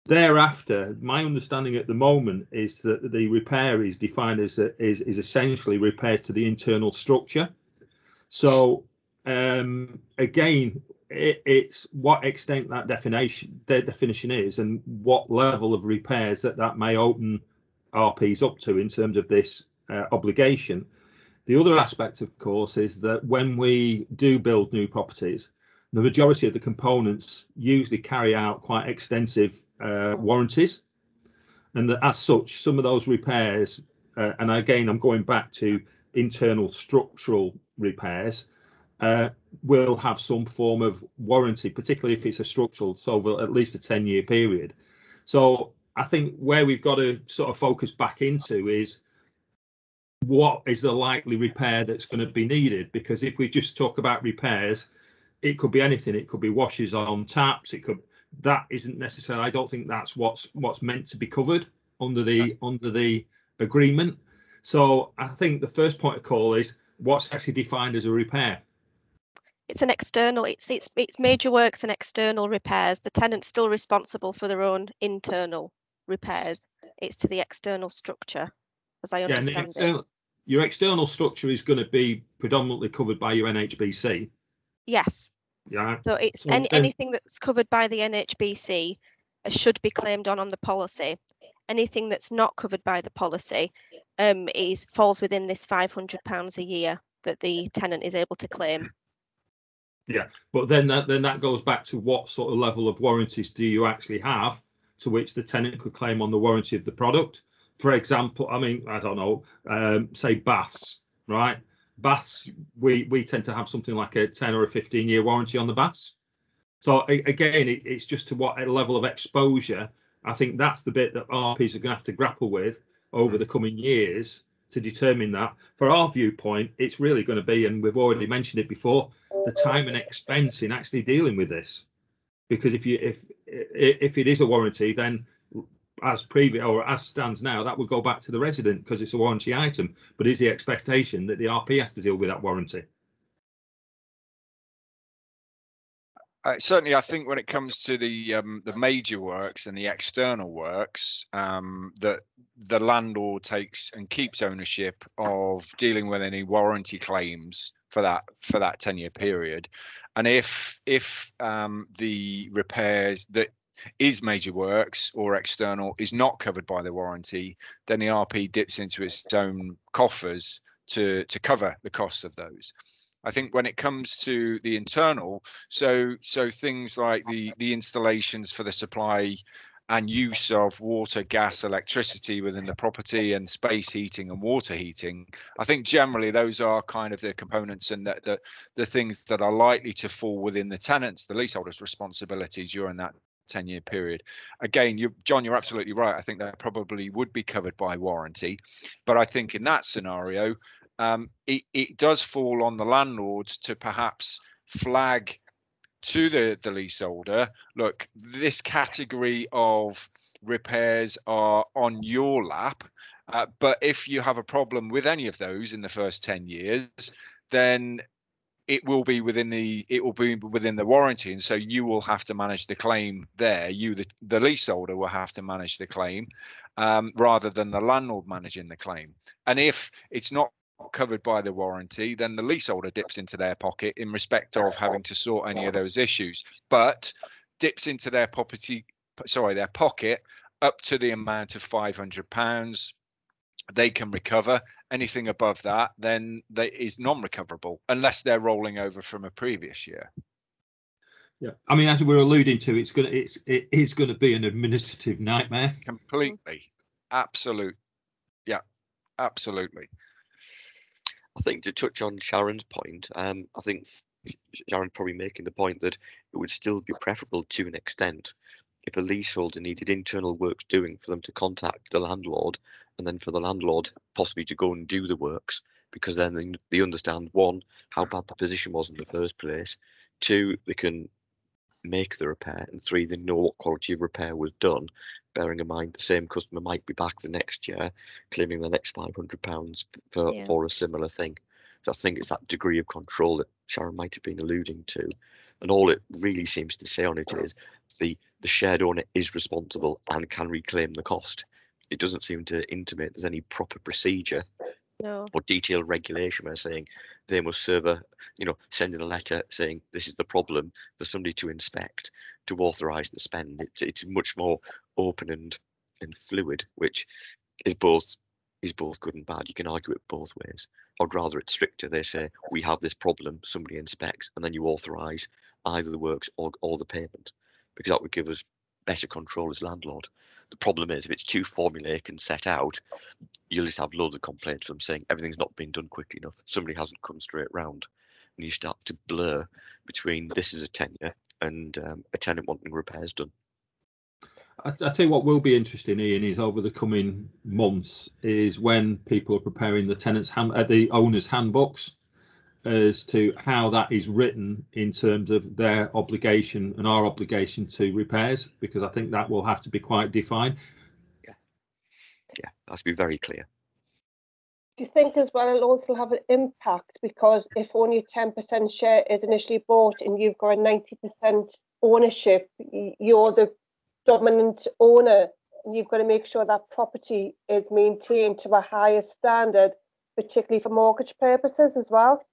[SPEAKER 4] Thereafter, my understanding at the moment is that the repair is defined as is essentially repairs to the internal structure. So again, it's what extent that definition is and what level of repairs that may open RPs up to in terms of this obligation. The other aspect, of course, is that when we do build new properties, the majority of the components usually carry out quite extensive warranties, and that as such, some of those repairs, and again, I'm going back to internal structural repairs, will have some form of warranty, particularly if it's a structural, so over at least a 10-year period. So I think where we've got to sort of focus back into is what is the likely repair that's going to be needed, because if we just talk about repairs, it could be anything. It could be washes on taps. That isn't necessarily, I don't think that's what's meant to be covered under the agreement. So I think the first point of call is what's actually defined as a repair.
[SPEAKER 1] It's an external, it's major works and external repairs. The tenant's still responsible for their own internal repairs. It's to the external structure, as I understand it.
[SPEAKER 4] Your external structure is going to be predominantly covered by your NHBC.
[SPEAKER 1] Yes.
[SPEAKER 4] Yeah.
[SPEAKER 1] So it's anything that's covered by the NHBC should be claimed on the policy. Anything that's not covered by the policy falls within this £500 a year that the tenant is able to claim.
[SPEAKER 4] Yeah, but then that goes back to what sort of level of warranties do you actually have to which the tenant could claim on the warranty of the product. For example, I mean, I don't know, say baths, right? Baths, we tend to have something like a 10 or a 15-year warranty on the baths. So again, it's just to what level of exposure. I think that's the bit that RPs are going to have to grapple with over the coming years to determine that. For our viewpoint, it's really going to be, and we've already mentioned it before, the time and expense in actually dealing with this. Because if it is a warranty, then as previous or as stands now, that would go back to the resident because it's a warranty item. But is the expectation that the RP has to deal with that warranty?
[SPEAKER 2] Certainly, I think when it comes to the major works and the external works, that the landlord takes and keeps ownership of dealing with any warranty claims for that 10-year period. And if the repairs that is major works or external is not covered by the warranty, then the RP dips into its own coffers to cover the cost of those. I think when it comes to the internal, so things like the installations for the supply and use of water, gas, electricity within the property and space heating and water heating, I think generally those are kind of the components and the things that are likely to fall within the tenants, the leaseholders' responsibility during that 10-year period. Again, John, you're absolutely right. I think that probably would be covered by warranty, but I think in that scenario, it does fall on the landlord to perhaps flag to the leaseholder, look, this category of repairs are on your lap, but if you have a problem with any of those in the first 10 years, then it will be within the warranty, and so you will have to manage the claim there. You, the leaseholder, will have to manage the claim rather than the landlord managing the claim. And if it's not covered by the warranty, then the leaseholder dips into their pocket in respect of having to sort any of those issues, but dips into their pocket up to the amount of £500. They can recover. Anything above that, then is non-recoverable unless they're rolling over from a previous year.
[SPEAKER 4] Yeah, I mean, as we're alluding to, it is going to be an administrative nightmare.
[SPEAKER 2] Completely, absolute, yeah, absolutely.
[SPEAKER 8] I think to touch on Sharon's point, I think Sharon's probably making the point that it would still be preferable to an extent if a leaseholder needed internal works doing for them to contact the landlord, and then for the landlord possibly to go and do the works, because then they understand, one, how bad the position was in the first place, two, they can make the repair, and three, they know what quality of repair was done, bearing in mind the same customer might be back the next year claiming the next £500 for a similar thing. So I think it's that degree of control that Sharon might have been alluding to, and all it really seems to say on it is the shared owner is responsible and can reclaim the cost. It doesn't seem to intimate there's any proper procedure or detailed regulation where saying they must serve send in a letter saying this is the problem for somebody to inspect to authorise the spend. It's much more open and fluid, which is both good and bad. You can argue it both ways. I'd rather it's stricter. They say we have this problem, somebody inspects, and then you authorise either the works or the payment, because that would give us better control as landlord. The problem is if it's too formulaic and set out, you'll just have loads of complaints from saying everything's not been done quickly enough. Somebody hasn't come straight round, and you start to blur between this is a tenure and a tenant wanting repairs done.
[SPEAKER 4] I tell you what will be interesting, Ian, is over the coming months is when people are preparing the the owners' handbooks as to how that is written in terms of their obligation and our obligation to repairs, because I think that will have to be quite defined.
[SPEAKER 8] Yeah, has to be very clear.
[SPEAKER 9] Do you think as well it'll also have an impact, because if only a 10% share is initially bought and you've got a 90% ownership, you're the dominant owner, and you've got to make sure that property is maintained to a higher standard, particularly for mortgage purposes as well?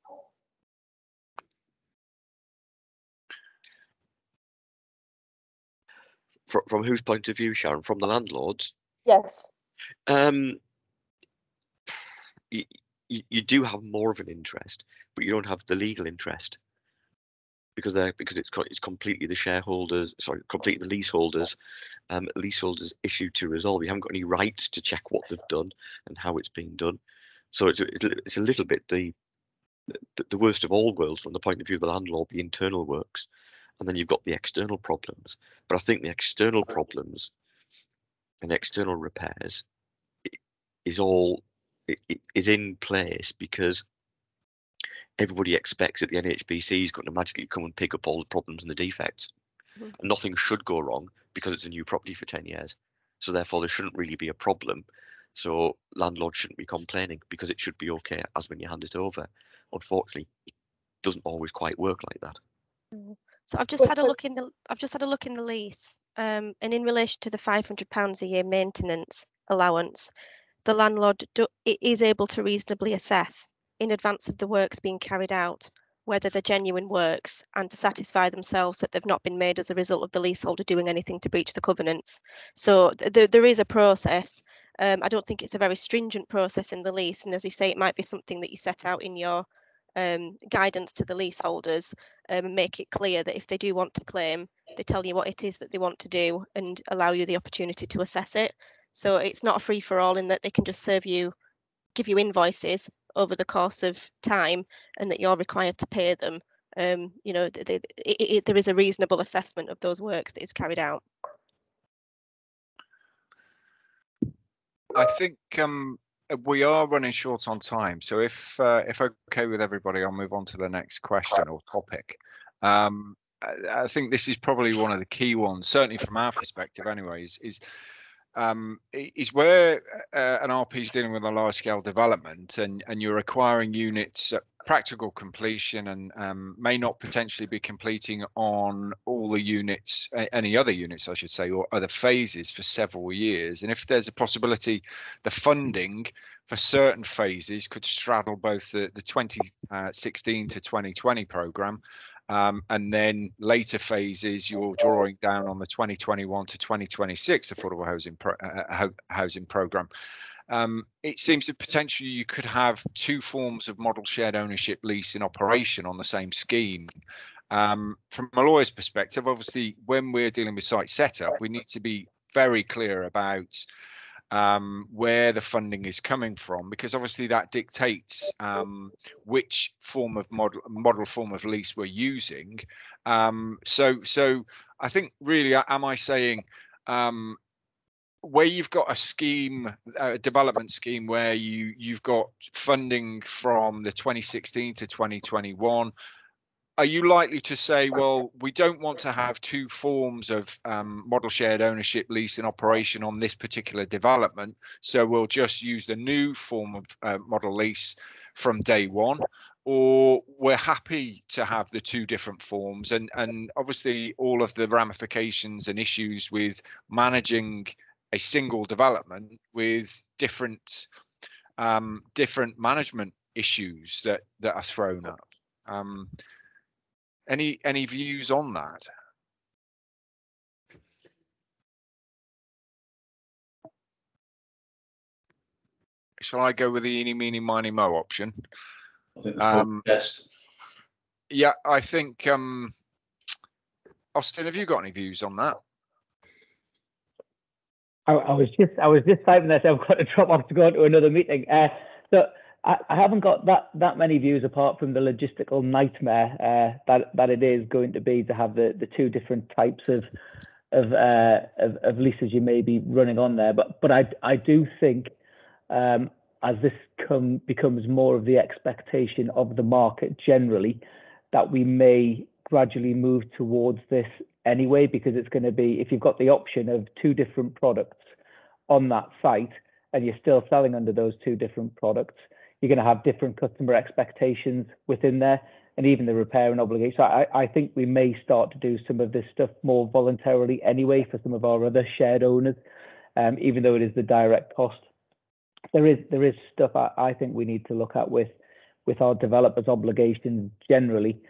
[SPEAKER 8] From whose point of view, Sharon? From the landlords?
[SPEAKER 9] Yes.
[SPEAKER 8] You do have more of an interest, but you don't have the legal interest, because it's completely the shareholders, sorry, completely the leaseholders' issue to resolve. You haven't got any rights to check what they've done and how it's been done. So it's a little bit the worst of all worlds from the point of view of the landlord, the internal works, and then you've got the external problems. But I think the external problems and external repairs is in place because everybody expects that the NHBC is going to magically come and pick up all the problems and the defects. And nothing should go wrong because it's a new property for 10 years. So therefore, there shouldn't really be a problem. So landlords shouldn't be complaining because it should be okay as when you hand it over. Unfortunately, it doesn't always quite work like that.
[SPEAKER 1] So I've just had a look in the lease, and in relation to the £500 a year maintenance allowance, the landlord is able to reasonably assess in advance of the works being carried out whether they're genuine works, and to satisfy themselves that they've not been made as a result of the leaseholder doing anything to breach the covenants. So there is a process. I don't think it's a very stringent process in the lease, and as you say, it might be something that you set out in your guidance to the leaseholders, and make it clear that if they do want to claim, they tell you what it is that they want to do and allow you the opportunity to assess it. So it's not a free-for-all in that they can just give you invoices over the course of time, and that you're required to pay them. There is a reasonable assessment of those works that is carried out.
[SPEAKER 2] I think we are running short on time, so if okay with everybody, I'll move on to the next question or topic. I think this is probably one of the key ones, certainly from our perspective anyways, is where an RP is dealing with a large scale development and you're acquiring units at practical completion and may not potentially be completing on all the units, any other units I should say, or other phases for several years. And if there's a possibility the funding for certain phases could straddle both the 2016 to 2020 programme, and then later phases you're drawing down on the 2021 to 2026 affordable housing programme. It seems that potentially you could have two forms of model shared ownership lease in operation on the same scheme, From a lawyer's perspective, obviously, when we're dealing with site setup, we need to be very clear about where the funding is coming from, because obviously that dictates which form of model form of lease we're using. So I think really, am I saying where you've got a scheme, a development scheme where you've got funding from the 2016 to 2021, are you likely to say, well, we don't want to have two forms of model shared ownership lease in operation on this particular development, so we'll just use the new form of model lease from day one? Or we're happy to have the two different forms, and obviously all of the ramifications and issues with managing a single development with different management issues that are thrown up. Any views on that? Shall I go with the eeny, meeny, miny, mo option?
[SPEAKER 6] I think that's best.
[SPEAKER 2] Yeah, I think Austin, have you got any views on that?
[SPEAKER 3] I was just typing that. I've got to drop off to go to another meeting. So I haven't got that many views apart from the logistical nightmare that it is going to be to have the two different types of leases you may be running on there. But I do think as this becomes more of the expectation of the market generally, that we may gradually move towards this anyway, because it's going to be, if you've got the option of two different products on that site and you're still selling under those two different products, you're going to have different customer expectations within there, and even the repair and obligation. So I think we may start to do some of this stuff more voluntarily anyway for some of our other shared owners, even though it is the direct cost. There is stuff I think we need to look at with our developers' obligations generally,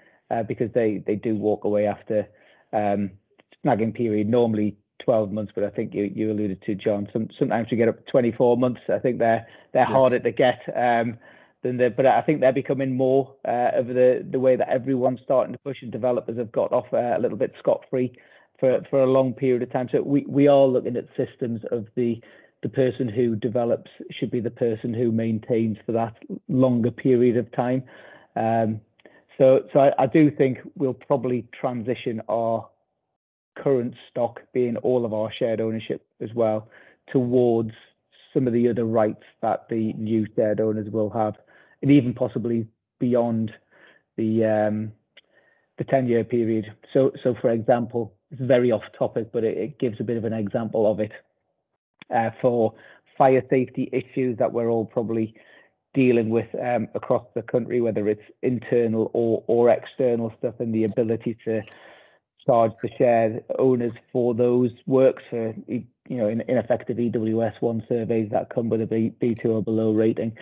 [SPEAKER 3] because they do walk away after snagging period, normally 12 months, but I think you alluded to, John, sometimes we get up to 24 months. I think they're harder to get but I think they're becoming more of the way that everyone's starting to push, and developers have got off a little bit scot-free for a long period of time. So we are looking at systems of the person who develops should be the person who maintains for that longer period of time. So I do think we'll probably transition our current stock, being all of our shared ownership as well, towards some of the other rights that the new shared owners will have, and even possibly beyond the 10-year period. So for example, it's very off topic, but it gives a bit of an example of it. For fire safety issues that we're all probably dealing with across the country, whether it's internal or external stuff, and the ability to charge the shared owners for those works for, in effective EWS1 surveys that come with a B2 or below rating.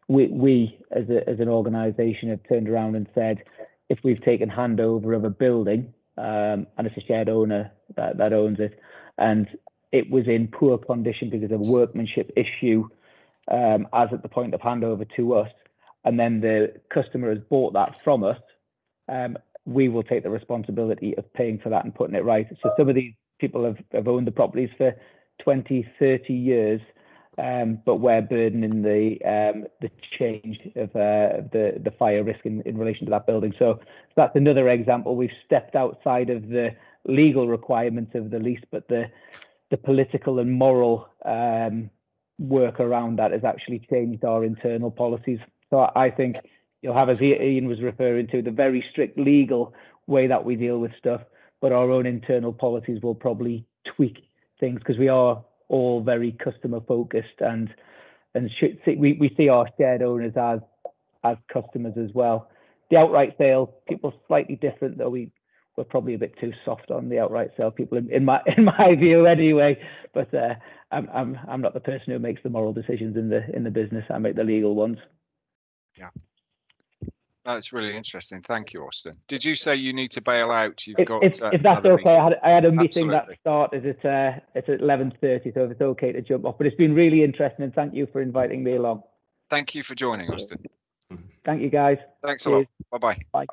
[SPEAKER 3] We as an organisation have turned around and said, if we've taken handover of a building and it's a shared owner that owns it, and it was in poor condition because of a workmanship issue as at the point of handover to us, and then the customer has bought that from us, we will take the responsibility of paying for that and putting it right. So some of these people have owned the properties for 20, 30 years, but we're burdening the change of the fire risk in relation to that building. So that's another example. We've stepped outside of the legal requirements of the lease, but the political and moral work around that has actually changed our internal policies. So I think you'll have, as Ian was referring to, the very strict legal way that we deal with stuff, but our own internal policies will probably tweak things, because we are all very customer focused, and we see our shared owners as customers as well. The outright sale, people slightly different, though. We're probably a bit too soft on the outright sale people in my view anyway, but I'm not the person who makes the moral decisions in the business. I make the legal ones.
[SPEAKER 2] Yeah, that's really interesting. Thank you, Austin. Did you say you need to bail out? You've got if
[SPEAKER 3] that's okay. I had a meeting
[SPEAKER 2] Absolutely.
[SPEAKER 3] that started at 11:30, so if it's okay to jump off. But it's been really interesting, and thank you for inviting me along.
[SPEAKER 2] Thank you for joining, Austin.
[SPEAKER 3] Thank you, guys.
[SPEAKER 2] Thanks a lot. Bye-bye.
[SPEAKER 3] Bye.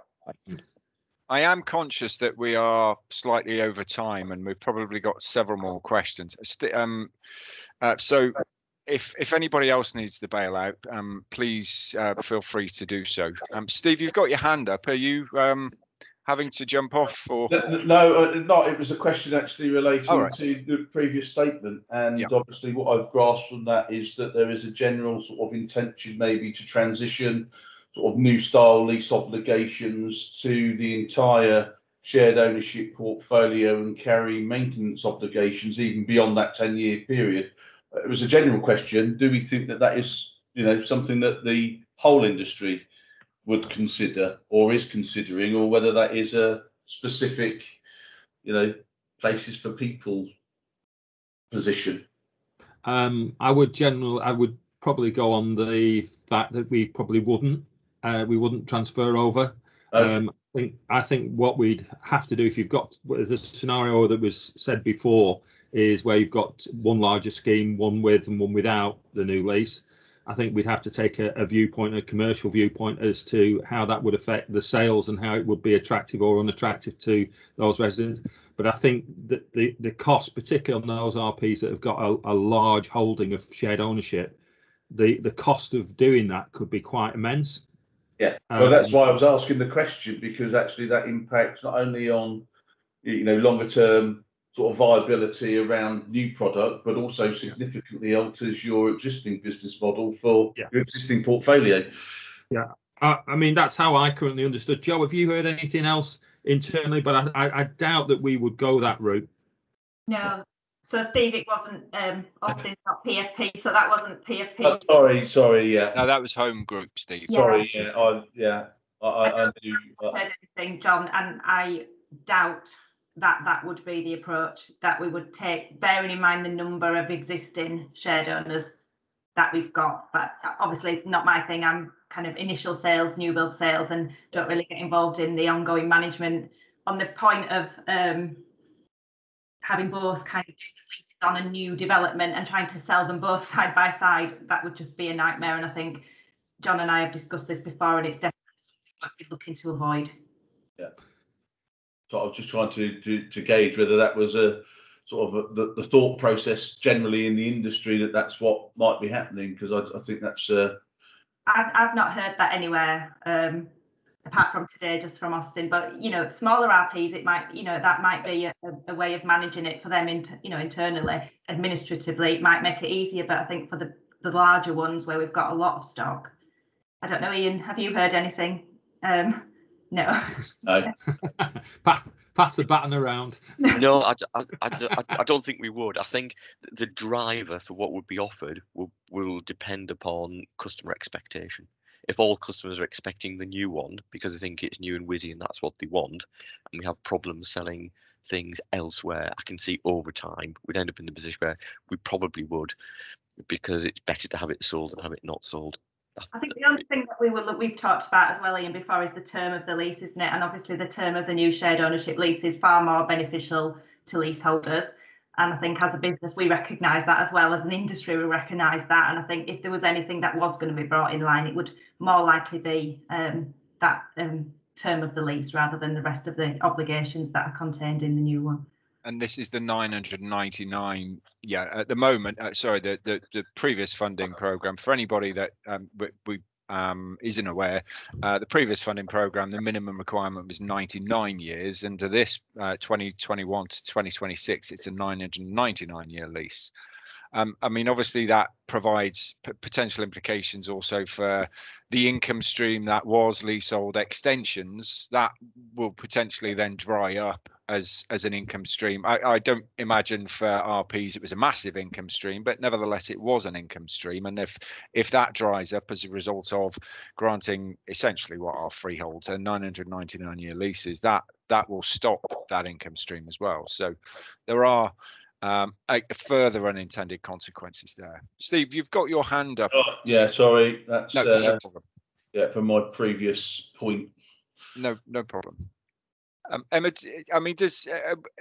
[SPEAKER 2] I am conscious that we are slightly over time, and we've probably got several more questions. So if anybody else needs the bailout, please feel free to do so. Steve, you've got your hand up. Are you having to jump off? Or
[SPEAKER 6] no, not. It was a question actually relating
[SPEAKER 2] right.
[SPEAKER 6] to the previous statement, and
[SPEAKER 2] Yeah.
[SPEAKER 6] obviously what I've grasped from that is that there is a general sort of intention maybe to transition sort of new style lease obligations to the entire shared ownership portfolio and carry maintenance obligations even beyond that 10-year period. It was a general question. Do we think that that is, something that the whole industry would consider or is considering, or whether that is a specific, places for people position?
[SPEAKER 4] I would probably go on the fact that we probably wouldn't transfer over. I think what we'd have to do, if you've got the scenario that was said before, is where you've got one larger scheme, one with and one without the new lease. I think we'd have to take a viewpoint, a commercial viewpoint, as to how that would affect the sales and how it would be attractive or unattractive to those residents. But I think that the cost, particularly on those RPs that have got a large holding of shared ownership, the cost of doing that could be quite immense.
[SPEAKER 6] Yeah, well, that's why I was asking the question, because actually that impacts not only on longer term sort of viability around new product, but also significantly alters your existing business model for your existing portfolio.
[SPEAKER 4] Yeah, I mean, that's how I currently understood. Joe, have you heard anything else internally? But I doubt that we would go that route.
[SPEAKER 5] No. So Steve, it wasn't Austin's not PFP, so that wasn't PFP.
[SPEAKER 6] Sorry, yeah.
[SPEAKER 2] No, that was home group, Steve.
[SPEAKER 6] Sorry, I
[SPEAKER 5] knew. Heard anything, John, and I doubt that would be the approach that we would take, bearing in mind the number of existing shared owners that we've got. But obviously it's not my thing. I'm kind of initial sales, new build sales, and don't really get involved in the ongoing management. On the point of having both kind of different leases on a new development and trying to sell them both side by side, that would just be a nightmare. And I think John and I have discussed this before, and it's definitely something we're looking to avoid. Yeah.
[SPEAKER 6] So I was just trying to gauge whether that was a sort of the thought process generally in the industry, that's what might be happening, because I think that's.
[SPEAKER 5] I've not heard that anywhere apart from today, just from Austin. But smaller RPs, it might that might be a way of managing it for them internally, administratively. It might make it easier. But I think for the larger ones where we've got a lot of stock, I don't know, Ian, have you heard anything? No.
[SPEAKER 4] Pass the baton around.
[SPEAKER 8] No, I don't think we would. I think the driver for what would be offered will depend upon customer expectation. If all customers are expecting the new one because they think it's new and whizzy and that's what they want, and we have problems selling things elsewhere, I can see over time we'd end up in the position where we probably would, because it's better to have it sold than have it not sold.
[SPEAKER 5] I think the only thing that we've talked about as well, Ian, before, is the term of the lease, isn't it? And obviously the term of the new shared ownership lease is far more beneficial to leaseholders. And I think as a business, we recognise that, as well as an industry, we recognise that. And I think if there was anything that was going to be brought in line, it would more likely be that term of the lease rather than the rest of the obligations that are contained in the new one.
[SPEAKER 2] And this is the 999. Yeah, at the moment, sorry, the previous funding program, for anybody that we isn't aware, the previous funding program, the minimum requirement was 99 years. And to this 2021 to 2026, it's a 999-year lease. I mean, obviously that provides potential implications also for the income stream that was leasehold extensions that will potentially then dry up as an income stream. I don't imagine for RPs it was a massive income stream, but nevertheless it was an income stream. And if that dries up as a result of granting essentially what are freeholds and 999-year leases, that will stop that income stream as well. So there are further unintended consequences there. Steve, you've got your hand up.
[SPEAKER 6] Yeah, sorry, that's
[SPEAKER 2] no problem.
[SPEAKER 6] Yeah, from my previous point.
[SPEAKER 2] No problem. Emma, I mean, is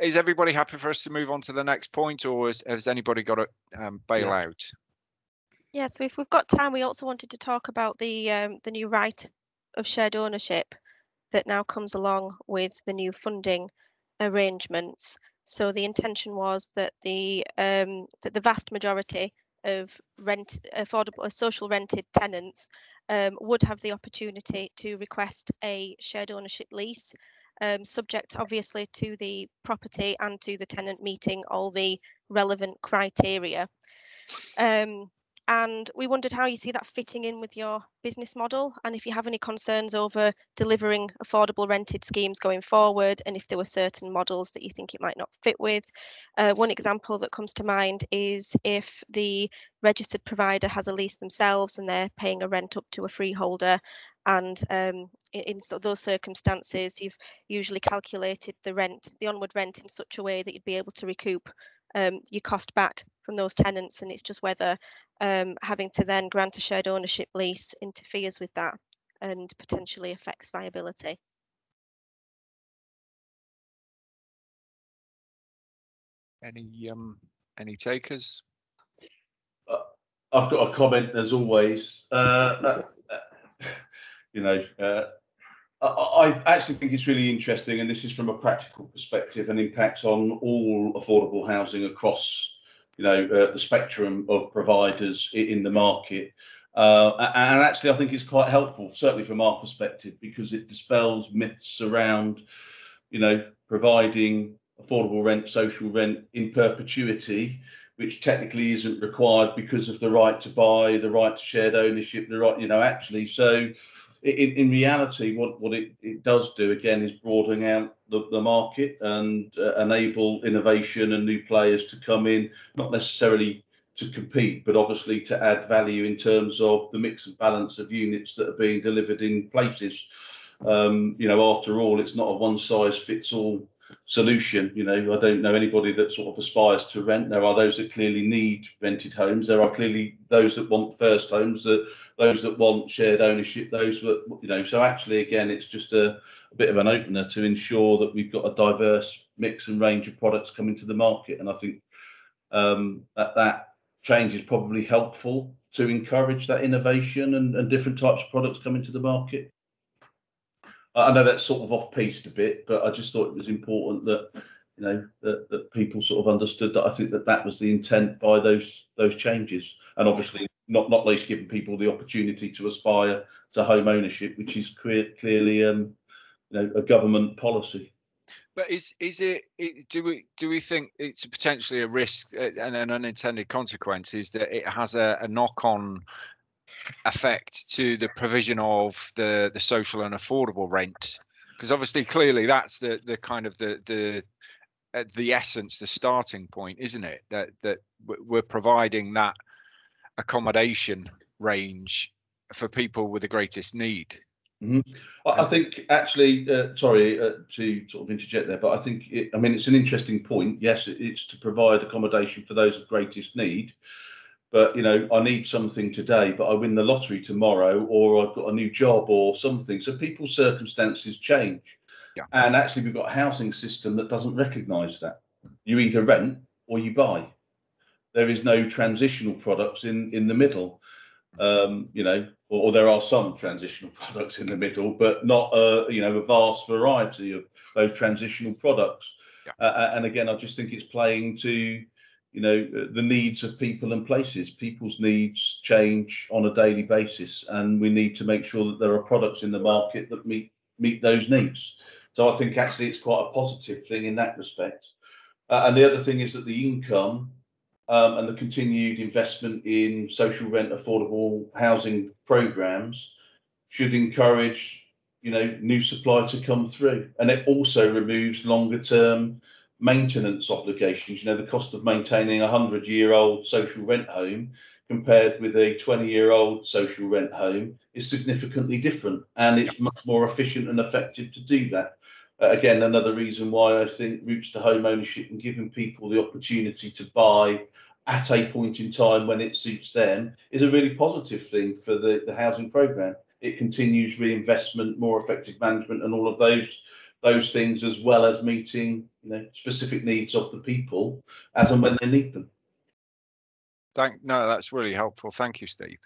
[SPEAKER 2] everybody happy for us to move on to the next point, or has anybody got a bailout?
[SPEAKER 1] Yes, we've got time. We also wanted to talk about the new right of shared ownership that now comes along with the new funding arrangements. So the intention was that the vast majority of affordable social rented tenants would have the opportunity to request a shared ownership lease, subject obviously to the property and to the tenant meeting all the relevant criteria. And we wondered how you see that fitting in with your business model, and if you have any concerns over delivering affordable rented schemes going forward, and if there were certain models that you think it might not fit with. One example that comes to mind is if the registered provider has a lease themselves and they're paying a rent up to a freeholder, and in those circumstances, you've usually calculated the onward rent in such a way that you'd be able to recoup your cost back from those tenants, and it's just whether having to then grant a shared ownership lease interferes with that and potentially affects viability.
[SPEAKER 2] Any takers?
[SPEAKER 6] I've got a comment as always. I actually think it's really interesting, and this is from a practical perspective and impacts on all affordable housing across, the spectrum of providers in the market. And actually, I think it's quite helpful, certainly from our perspective, because it dispels myths around, providing affordable rent, social rent in perpetuity, which technically isn't required because of the right to buy, the right to shared ownership, the right, actually. So in reality, what it does do, again, is broadening out the market and enable innovation and new players to come in, not necessarily to compete, but obviously to add value in terms of the mix and balance of units that are being delivered in places. After all, it's not a one-size-fits-all solution. I don't know anybody that sort of aspires to rent. There are those that clearly need rented homes. There are clearly those that want first homes, those that want shared ownership, those that, so actually, again, it's just a bit of an opener to ensure that we've got a diverse mix and range of products coming to the market. And I think that change is probably helpful to encourage that innovation and different types of products coming to the market. I know that's sort of off-piste a bit, but I just thought it was important that that people sort of understood that. I think that was the intent by those changes, and obviously not least giving people the opportunity to aspire to home ownership, which is clearly a government policy.
[SPEAKER 2] But do we think it's potentially a risk and an unintended consequence is that it has a knock-on effect to the provision of the social and affordable rent? Because obviously, clearly, that's the kind of the essence, the starting point, isn't it? That we're providing that accommodation range for people with the greatest need.
[SPEAKER 6] Mm-hmm. I think actually, sorry to sort of interject there, but I think it's an interesting point. Yes, it's to provide accommodation for those of greatest need. But I need something today, but I win the lottery tomorrow, or I've got a new job or something. So people's circumstances change.
[SPEAKER 2] Yeah.
[SPEAKER 6] And actually, we've got a housing system that doesn't recognise that. You either rent or you buy. There is no transitional products in the middle. Or there are some transitional products in the middle, but not a vast variety of those transitional products. Yeah. And again, I just think it's playing to the needs of people and places. People's needs change on a daily basis, and we need to make sure that there are products in the market that meet those needs. So I think actually it's quite a positive thing in that respect. And the other thing is that the income and the continued investment in social rent affordable housing programs should encourage new supply to come through, and it also removes longer term maintenance obligations. The cost of maintaining a 100-year-old social rent home compared with a 20-year-old social rent home is significantly different, and it's much more efficient and effective to do that. Again, another reason why I think routes to home ownership and giving people the opportunity to buy at a point in time when it suits them is a really positive thing for the housing programme. It continues reinvestment, more effective management, and all of those things, as well as meeting specific needs of the people as and when they need them.
[SPEAKER 2] No, that's really helpful. Thank you, Steve.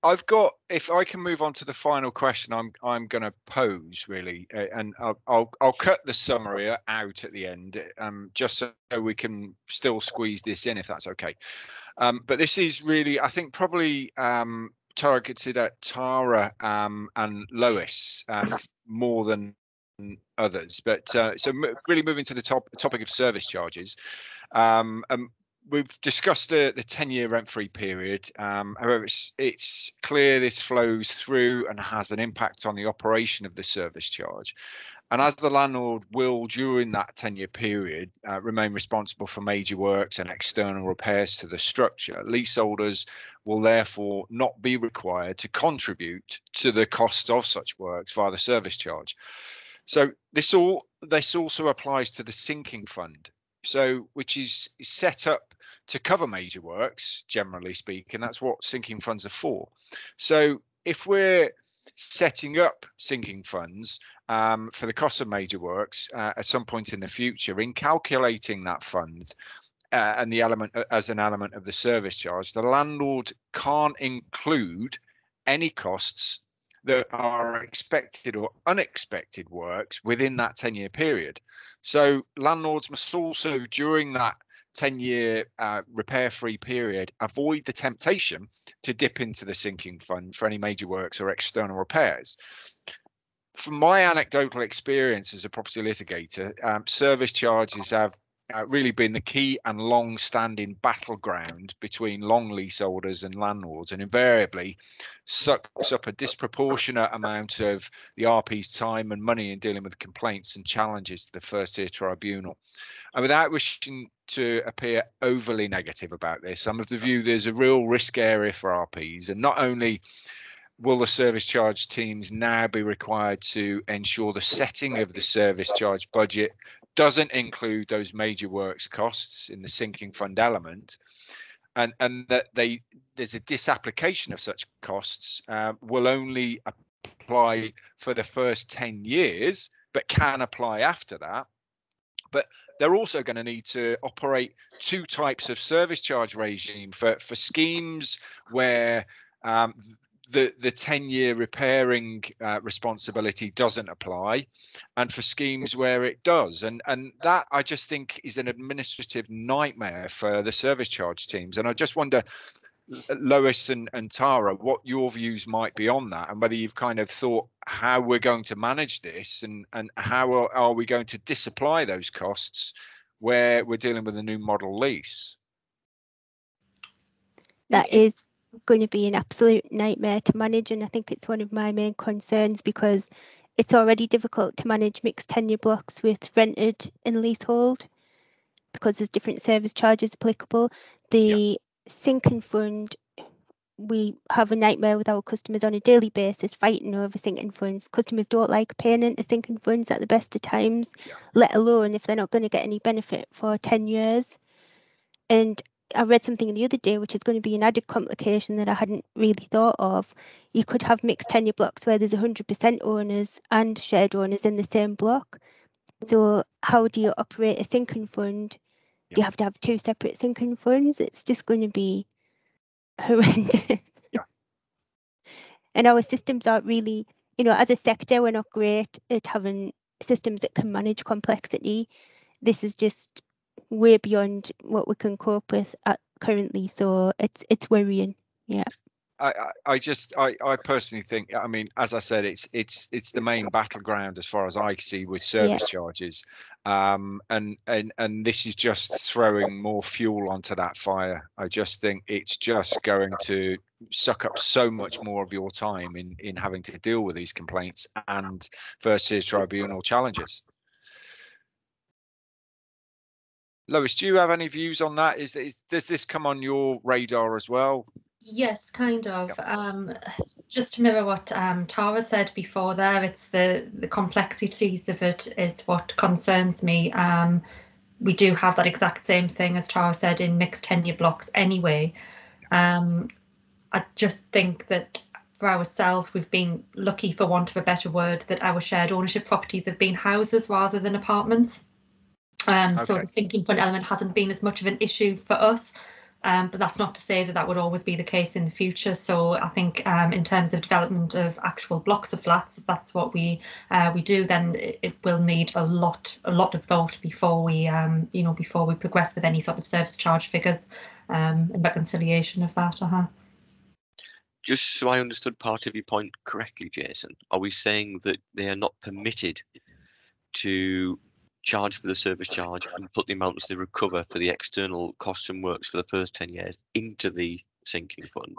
[SPEAKER 2] I've got, if I can move on to the final question I'm going to pose really, and I'll cut the summary out at the end, just so we can still squeeze this in, if that's okay. But this is really, I think, probably targeted at Tara and Lois more than others. But so really moving to the topic of service charges. We've discussed the 10-year rent-free period. However, it's clear this flows through and has an impact on the operation of the service charge. And as the landlord will, during that 10-year period, remain responsible for major works and external repairs to the structure, leaseholders will therefore not be required to contribute to the cost of such works via the service charge. So this also applies to the sinking fund, so which is set up to cover major works, generally speaking. That's what sinking funds are for. So if we're setting up sinking funds for the cost of major works at some point in the future, in calculating that fund and the element as an element of the service charge, the landlord can't include any costs that are expected or unexpected works within that 10-year period. So landlords must also, during that 10-year repair-free period, avoid the temptation to dip into the sinking fund for any major works or external repairs. From my anecdotal experience as a property litigator, service charges have really been the key and long-standing battleground between long leaseholders and landlords, and invariably sucks up a disproportionate amount of the RP's time and money in dealing with complaints and challenges to the first tier tribunal. And without wishing to appear overly negative about this, I'm of the view there's a real risk area for RPs, and not only will the service charge teams now be required to ensure the setting of the service charge budget doesn't include those major works costs in the sinking fund element, and that there's a disapplication of such costs will only apply for the first 10 years, but can apply after that. But they're also going to need to operate two types of service charge regime for schemes where the 10-year repairing responsibility doesn't apply, and for schemes where it does. And that, I just think, is an administrative nightmare for the service charge teams. And I just wonder, Lois and Tara, what your views might be on that, and whether you've kind of thought how we're going to manage this, and how are we going to disapply those costs where we're dealing with a new model lease.
[SPEAKER 10] That is going to be an absolute nightmare to manage, and I think it's one of my main concerns, because it's already difficult to manage mixed tenure blocks with rented and leasehold because there's different service charges applicable. The sinking fund, we have a nightmare with our customers on a daily basis fighting over sinking funds. Customers don't like paying into sinking funds at the best of times, let alone if they're not going to get any benefit for 10 years. And I read something the other day, which is going to be an added complication that I hadn't really thought of. You could have mixed tenure blocks where there's 100% owners and shared owners in the same block. So how do you operate a sinking fund? Do you have to have two separate sinking funds? It's just going to be horrendous. And our systems aren't really, as a sector, we're not great at having systems that can manage complexity. This is just way beyond what we can cope with currently, so it's worrying.
[SPEAKER 2] I personally think, I mean, as I said, it's the main battleground as far as I see with service charges, and this is just throwing more fuel onto that fire. I just think it's just going to suck up so much more of your time in having to deal with these complaints and first tier tribunal challenges. Lois, do you have any views on that? Does this come on your radar as well?
[SPEAKER 7] Yes, kind of. Just to mirror what Tara said before there, it's the complexities of it is what concerns me. We do have that exact same thing, as Tara said, in mixed tenure blocks anyway. I just think that for ourselves, we've been lucky, for want of a better word, that our shared ownership properties have been houses rather than apartments. So the sinking fund element hasn't been as much of an issue for us. But that's not to say that that would always be the case in the future. So I think in terms of development of actual blocks of flats, if that's what we do, then it will need a lot of thought before we before we progress with any sort of service charge figures and reconciliation of that.
[SPEAKER 8] Just so I understood part of your point correctly, Jason, are we saying that they are not permitted to charge for the service charge and put the amounts they recover for the external costs and works for the first 10 years into the sinking fund?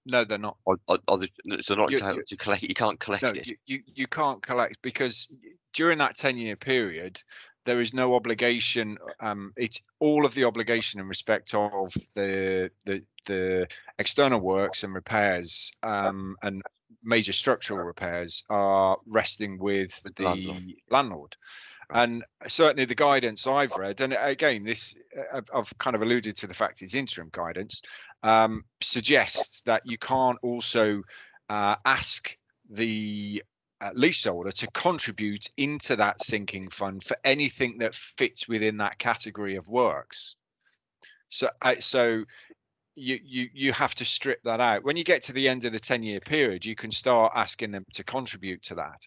[SPEAKER 2] No, they're not.
[SPEAKER 8] So they're not entitled to collect. You can't collect it.
[SPEAKER 2] You can't collect, because during that 10-year period, there is no obligation. It's all of the obligation in respect of the external works and repairs and major structural repairs are resting with the landlord. And certainly the guidance I've read, and again, this I've kind of alluded to the fact it's interim guidance, suggests that you can't also ask the leaseholder to contribute into that sinking fund for anything that fits within that category of works. So you have to strip that out. When you get to the end of the 10-year period, you can start asking them to contribute to that.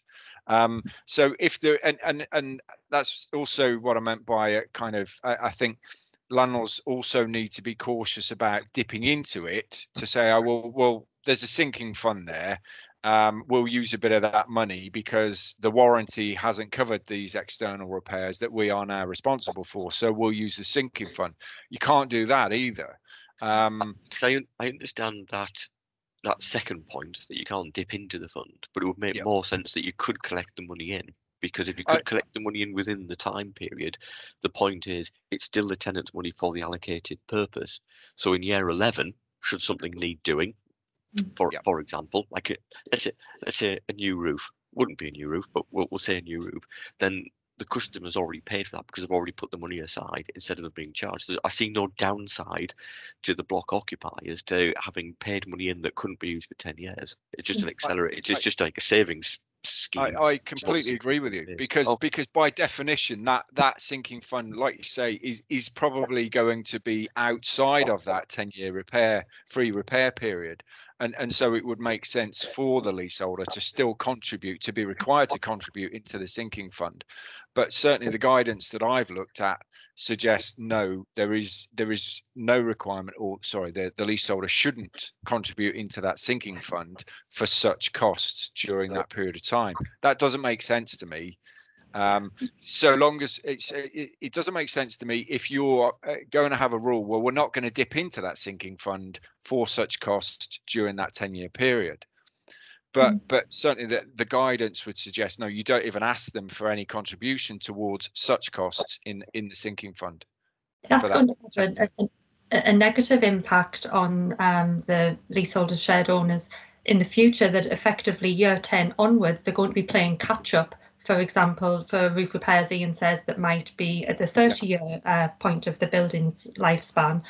[SPEAKER 2] So if there, and that's also what I meant by it, kind of, I think landlords also need to be cautious about dipping into it to say, oh, well, there's a sinking fund there. We'll use a bit of that money because the warranty hasn't covered these external repairs that we are now responsible for. So we'll use the sinking fund. You can't do that either.
[SPEAKER 8] So I understand that second point, that you can't dip into the fund, but it would make more sense that you could collect the money in, because if you could collect the money in within the time period, the point is it's still the tenant's money for the allocated purpose. So in year 11, should something need doing, for example, like let's say a new roof, wouldn't be a new roof, but we'll say a new roof, then the customer's already paid for that because they've already put the money aside instead of them being charged. I see no downside to the block occupiers to having paid money in that couldn't be used for 10 years. It's just an accelerate. It's just like a savings scheme.
[SPEAKER 2] I completely agree with you, because by definition that sinking fund, like you say, is probably going to be outside of that 10-year free repair period, and so it would make sense for the leaseholder to still contribute, to be required to contribute into the sinking fund. But certainly the guidance that I've looked at suggests no, there is no requirement, or sorry, the leaseholder shouldn't contribute into that sinking fund for such costs during that period of time. That doesn't make sense to me. So long as it doesn't make sense to me if you're going to have a rule, well, we're not going to dip into that sinking fund for such costs during that 10-year period. But certainly the guidance would suggest no, you don't even ask them for any contribution towards such costs in the sinking fund.
[SPEAKER 7] That's going to have a negative impact on the leaseholders, shared owners in the future, that effectively year 10 onwards, they're going to be playing catch up. For example, for roof repairs, Ian says that might be at the 30-year point of the building's lifespan.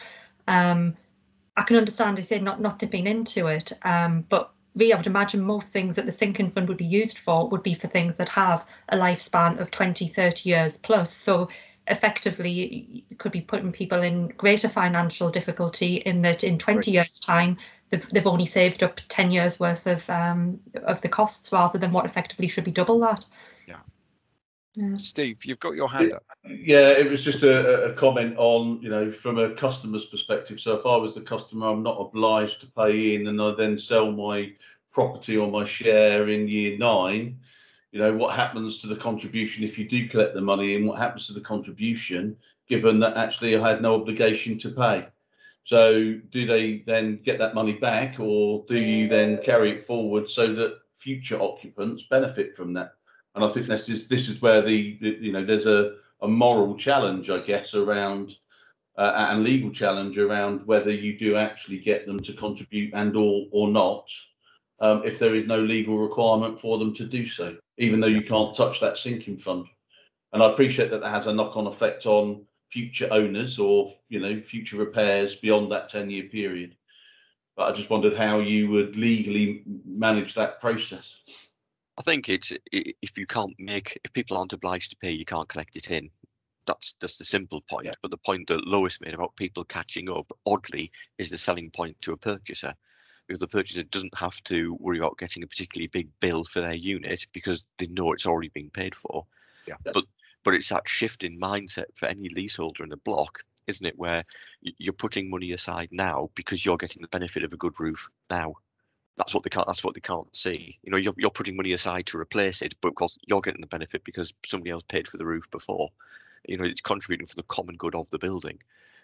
[SPEAKER 7] I can understand, I say, not dipping into it, but really, I would imagine most things that the sinking fund would be used for would be for things that have a lifespan of 20, 30 years plus. So effectively, you could be putting people in greater financial difficulty in that in 20 years' time, they've only saved up 10 years worth of the costs, rather than what effectively should be double that.
[SPEAKER 2] Yeah. Steve, you've got your hand up.
[SPEAKER 6] Yeah, it was just a comment on, from a customer's perspective. So if I was the customer, I'm not obliged to pay in, and I then sell my property or my share in year 9. What happens to the contribution if you do collect the money in? What happens to the contribution, given that actually I had no obligation to pay? So do they then get that money back, or do you then carry it forward so that future occupants benefit from that? And I think this is where there's a moral challenge, I guess, around and legal challenge around whether you do actually get them to contribute and or not, if there is no legal requirement for them to do so, even though you can't touch that sinking fund. And I appreciate that has a knock-on effect on future owners or future repairs beyond that 10-year period. But I just wondered how you would legally manage that process. I
[SPEAKER 8] think it's if people aren't obliged to pay, you can't collect it in. That's the simple point. Yeah. But the point that Lois made about people catching up, oddly, is the selling point to a purchaser, because the purchaser doesn't have to worry about getting a particularly big bill for their unit because they know it's already being paid for.
[SPEAKER 2] Yeah.
[SPEAKER 8] But it's that shift in mindset for any leaseholder in a block, isn't it, where you're putting money aside now because you're getting the benefit of a good roof now. That's what they can't see. You know, you're putting money aside to replace it, but of course you're getting the benefit because somebody else paid for the roof before. You know, it's contributing for the common good of the building.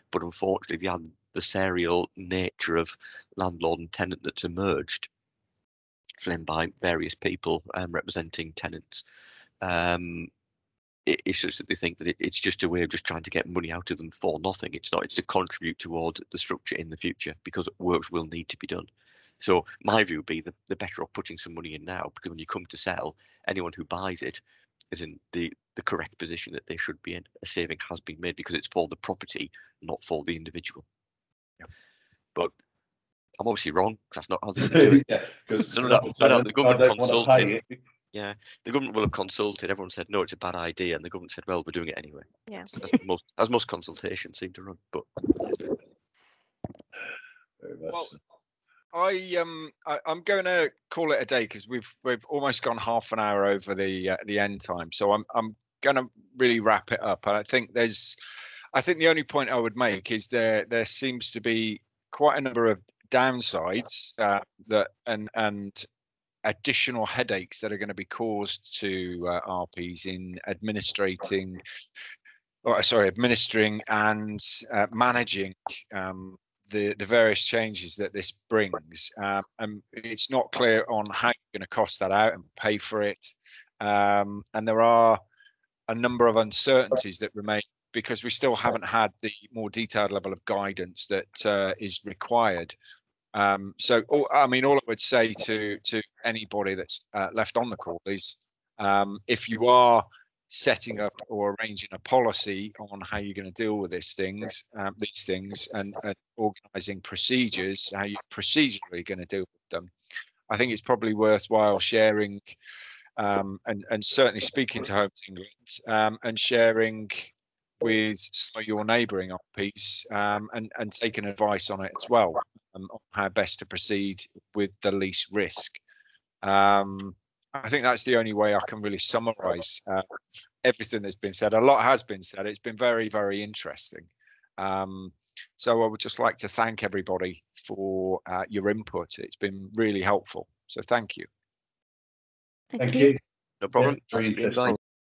[SPEAKER 8] But unfortunately, the adversarial nature of landlord and tenant that's emerged, framed by various people representing tenants, it's just that they think that it's just a way of just trying to get money out of them for nothing. It's not. It's to contribute toward the structure in the future, because works will need to be done. So my view would be the better off putting some money in now, because when you come to sell, anyone who buys it is in the correct position that they should be in. A saving has been made because it's for the property, not for the individual. Yeah. But I'm obviously wrong, because that's not how they're going to do it.
[SPEAKER 6] Yeah, because
[SPEAKER 8] the government consulted.
[SPEAKER 6] It.
[SPEAKER 8] Yeah, the government will have consulted. Everyone said no, it's a bad idea, and the government said, well, we're doing it anyway.
[SPEAKER 1] Yeah.
[SPEAKER 8] As most consultations seem to run. But
[SPEAKER 2] well, I'm going to call it a day, because we've almost gone half an hour over the end time. So I'm going to really wrap it up. And I think the only point I would make is there seems to be quite a number of downsides that and additional headaches that are going to be caused to RPs in administering and managing the various changes that this brings. And it's not clear on how you're going to cost that out and pay for it. And there are a number of uncertainties that remain, because we still haven't had the more detailed level of guidance that is required. So, all I would say to anybody that's left on the call is, if you are setting up or arranging a policy on how you're going to deal with these things, and organising procedures, how you're procedurally going to deal with them, I think it's probably worthwhile sharing, and certainly speaking to Homes England, and sharing with some of your neighbouring RPs, and taking advice on it as well, on how best to proceed with the least risk. I think that's the only way I can really summarise everything that's been said. A lot has been said. It's been very, very interesting. So I would just like to thank everybody for your input. It's been really helpful. So thank you.
[SPEAKER 10] Thank you.
[SPEAKER 8] No problem.
[SPEAKER 6] Yeah, very interesting.